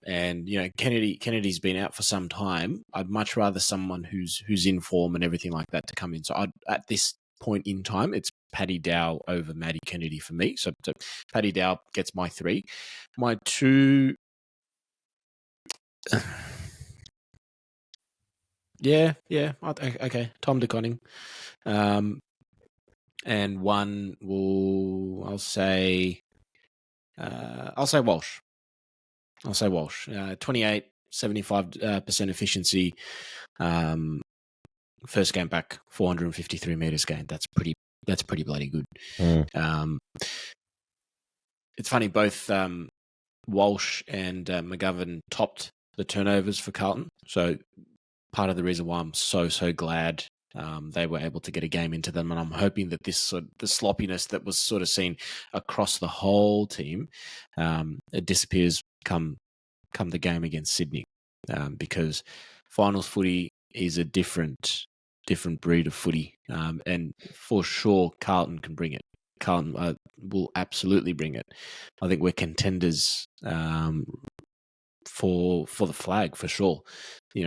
Kennedy's been out for some time, I'd much rather someone who's in form and everything like that to come in. So at this point in time, it's Paddy Dow over Maddie Kennedy for me. So Paddy Dow gets my 3. My 2. Yeah. Okay. Tom DeConning. And 1 I'll say Walsh. 28, 75% efficiency. First game back, 453 meters gained. That's pretty bloody good. It's funny, both Walsh and McGovern topped the turnovers for Carlton. So part of the reason why I'm so glad they were able to get a game into them, and I'm hoping that the sloppiness that was sort of seen across the whole team, it disappears come the game against Sydney, because finals footy is a different breed of footy, and for sure Carlton can bring it. Carlton will absolutely bring it. I think we're contenders for the flag for sure. We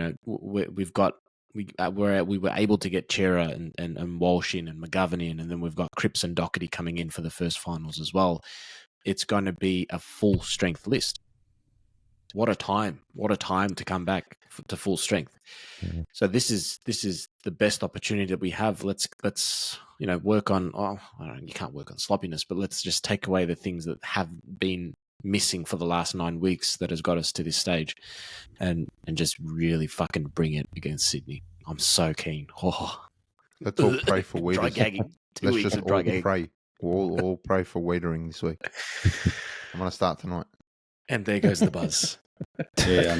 were able to get Chera and Walsh in and McGovern in, and then we've got Cripps and Doherty coming in for the first finals as well. It's going to be a full strength list. What a time! What a time to come back to full strength. Mhm. So this is the best opportunity that we have. Let's work on. Oh, I don't know, you can't work on sloppiness, but let's just take away the things that have been missing for the last 9 weeks that has got us to this stage, and just really fucking bring it against Sydney. I'm so keen. Oh. Let's all pray for Dry Weeders. gagging. 2 Let's weeks just of dry all gagging. pray. We'll all pray for Wiedering this week. I'm going to start tonight. And there goes the buzz. Yeah,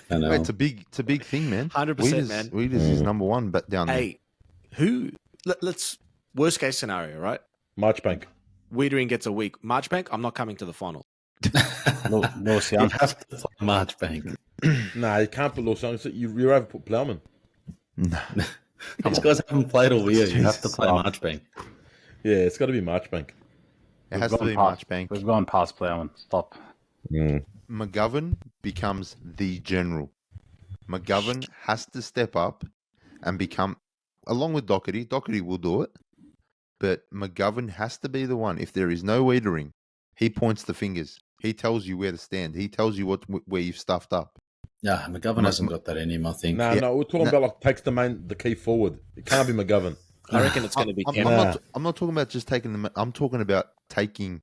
I know. Wait, it's a big thing, man. 100%, man. Weeders is number one, but down there. Hey, let's worst case scenario, right? Marchbank. Wiedering gets a week. Marchbank, I'm not coming to the final. North You Young. have to play Marchbank. Nah, you can't put Los Angeles. You're over put Plowman. No. These guys haven't played all year. You have to play Oh. Marchbank. Yeah, it's got to be Marchbank. It has We've to be gone Marchbank. We've gone past Plowman. Stop. McGovern becomes the general. McGovern has to step up and become, along with Doherty. Doherty will do it, but McGovern has to be the one. If there is no Wiedering, he points the fingers. He tells you where to stand. He tells you where you've stuffed up. Yeah, McGovern hasn't got that in him, I think. No, Yeah. no, we're talking about like takes the key forward. It can't be McGovern. I reckon it's going to be I'm, Campbell. I'm not talking about just taking them. I'm talking about taking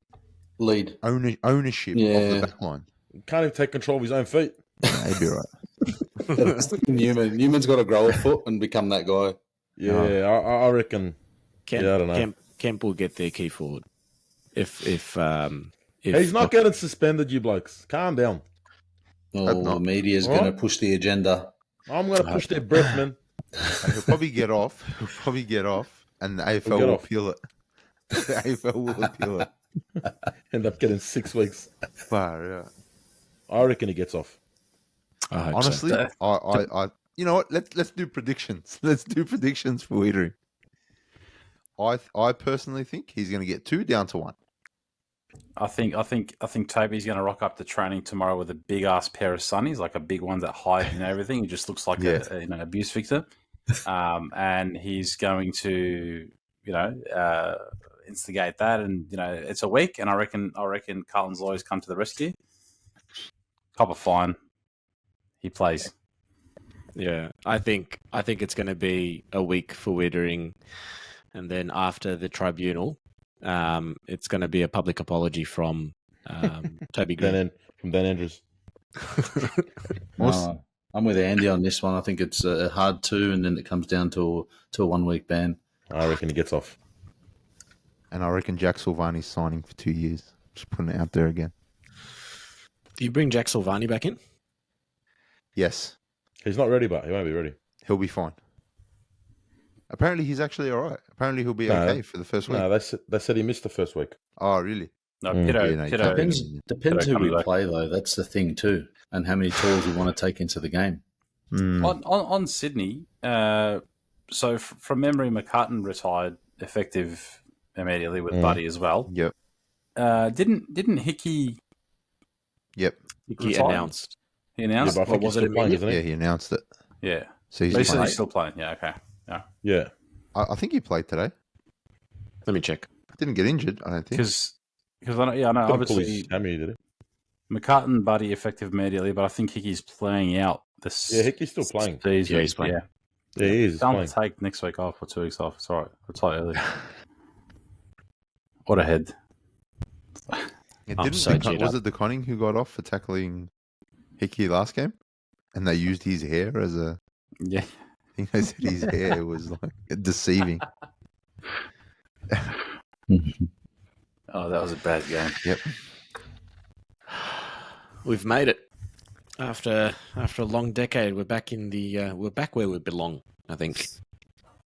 Lead. ownership of Yeah. the back line. Can't even take control of his own feet. Maybe right. Newman's got to grow a foot and become that guy. Yeah, I reckon. Kemp, Yeah, I don't know. Kemp will get their key forward. If He's not getting suspended, you blokes. Calm down. Oh, the media's going to push the agenda. I'm going to push their breath, man. He'll probably get off. And the AFL get will off. appeal it. The AFL will appeal it. End up getting 6 weeks. Far, yeah. I reckon he gets off. I hope Honestly, so. I you know what? Let's do predictions. Let's do predictions for Wiedering. I personally think he's going to get 2 down to 1. I think Toby's going to rock up to training tomorrow with a big ass pair of sunnies, like a big one that hides and everything. He just looks like an abuse victim, and he's going to instigate that. And it's a week, and I reckon Carlton's lawyers come to the rescue. Cop a fine. He plays. Yeah, I think it's going to be a week for Wiedering, and then after the tribunal, it's going to be a public apology from Toby Green. From Dan Andrews. I'm with Andy on this one. I think it's a hard 2, and then it comes down to a 1 week ban. I reckon he gets off. And I reckon Jack Silvani's signing for 2 years. Just putting it out there again. Do you bring Jack Silvani back in? Yes, He's not ready, but he won't be ready. he'll be fine. Apparently, he's actually all right. Apparently, he'll be No. okay for the first week. No, they said he missed the first week. Oh, really? No, Mm. Pitto. Yeah, no, Pitto. Depends who comes we back. play, though. That's the thing, too. And how many tools you want to take into the game. Mm. On Sydney, so from memory, McCartan retired effective immediately with Buddy as well. Yep. Didn't Hickey Yep. He retire? announced. He announced? Yeah, but I think was he's it still playing, immediate? isn't Yeah, he? he announced it. Yeah. So But he he's said playing. he's still playing. Yeah, okay. Yeah. Yeah. I think he played today. Let me check. Didn't get injured, I don't think. Because I know, Couldn't pull obviously his hammy, did he? McCartan, Buddy effective immediately, but I think Hickey's playing out this Yeah, Hickey's still playing. season. Yeah, he's playing. Yeah. Yeah, he is. He's Don't playing. take next week off or 2 weeks off. It's all right. Retire early. What a head. It I'm didn't so was G'd up. it DeConning who got off for tackling Hickey last game? And they used his hair as a... Yeah. I think they said his hair was like deceiving. Oh, that was a bad game. Yep. We've made it after a long decade. We're back in the we're back where we belong. I think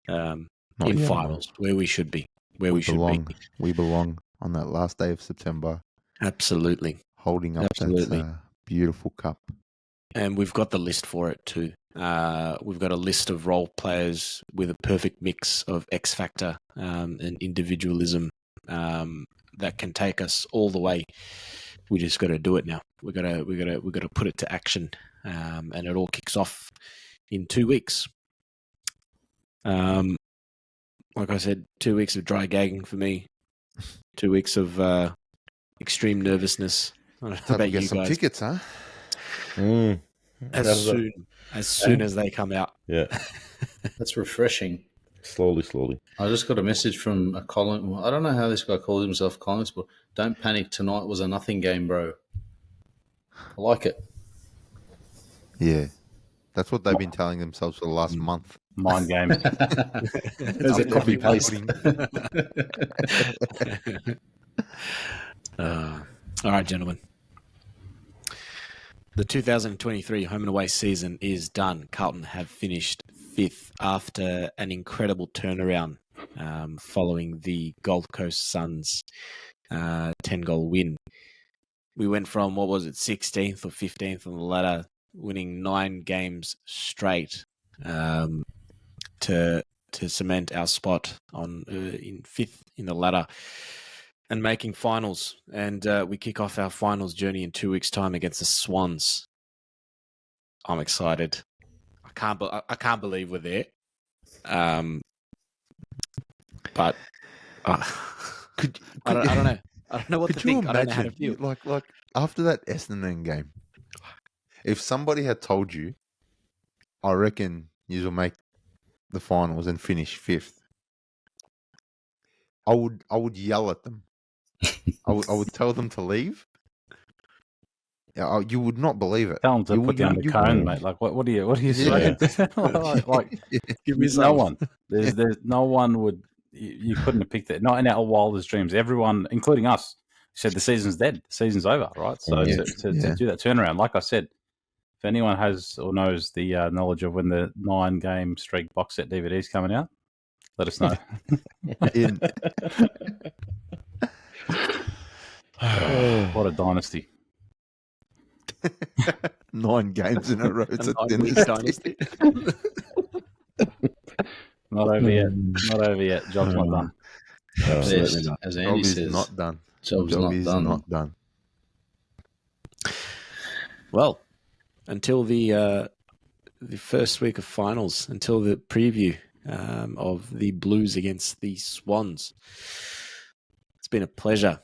Not in yet. finals where we should be, where we should belong. be. We belong on that last day of September, Absolutely, holding up Absolutely. that beautiful cup. and we've got the list for it too. We've got a list of role players with a perfect mix of X factor and individualism that can take us all the way. We just got to do it now. We got to put it to action, and it all kicks off in 2 weeks. Like I said, 2 weeks of dry gagging for me. 2 weeks of extreme nervousn's. I don't know Time to about get you some guys. tickets, huh? Mm. as How's that? soon as they come out. Yeah, That's refreshing. slowly. I just got a message from a Colin. Well, I don't know how this guy calls himself, Collins, but don't panic. Tonight was a nothing game, bro. I like it. Yeah. That's what they've been telling themselves for the last month. Mind games. There's a copy paste. All right, gentlemen. The 2023 home and away season is done. Carlton have finished 5th after an incredible turnaround following the Gold Coast Suns 10-goal win. We went from, 16th or 15th on the ladder, winning 9 games straight to cement our spot in 5th in the ladder and making finals. And we kick off our finals journey in 2 weeks' time against the Swans. I'm excited. I can't believe we're there. But I don't know. I don't know what to think. I don't know how to feel. Like after that Essendon game, if somebody had told you, I reckon you will make the finals and finish 5th, I would yell at them. I would tell them to leave. Yeah, you would not believe it. Tell them to put down the cone, mate. Like, what do you say? like, Give me no one. There's no one would. You couldn't have picked it. Not in our wildest dreams. Everyone, including us, said the season's dead. The season's over, right? So to do that turnaround, like I said, if anyone has or knows the knowledge of when the 9-game streak box set DVD is coming out, let us know. What a dynasty. 9 games in a row. It's a dynasty. Not over yet. Not over yet. Job's not done. Absolutely not. As Andy Job says, is not done. Job's Job not is done. not done. Well, until the first week of finals, until the preview of the Blues against the Swans, it's been a pleasure.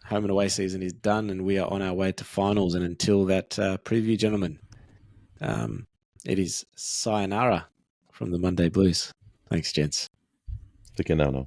Home and away season is done, and we are on our way to finals. And until that preview, gentlemen, it is sayonara from the Monday Blues. Thanks, gents. Stick it now.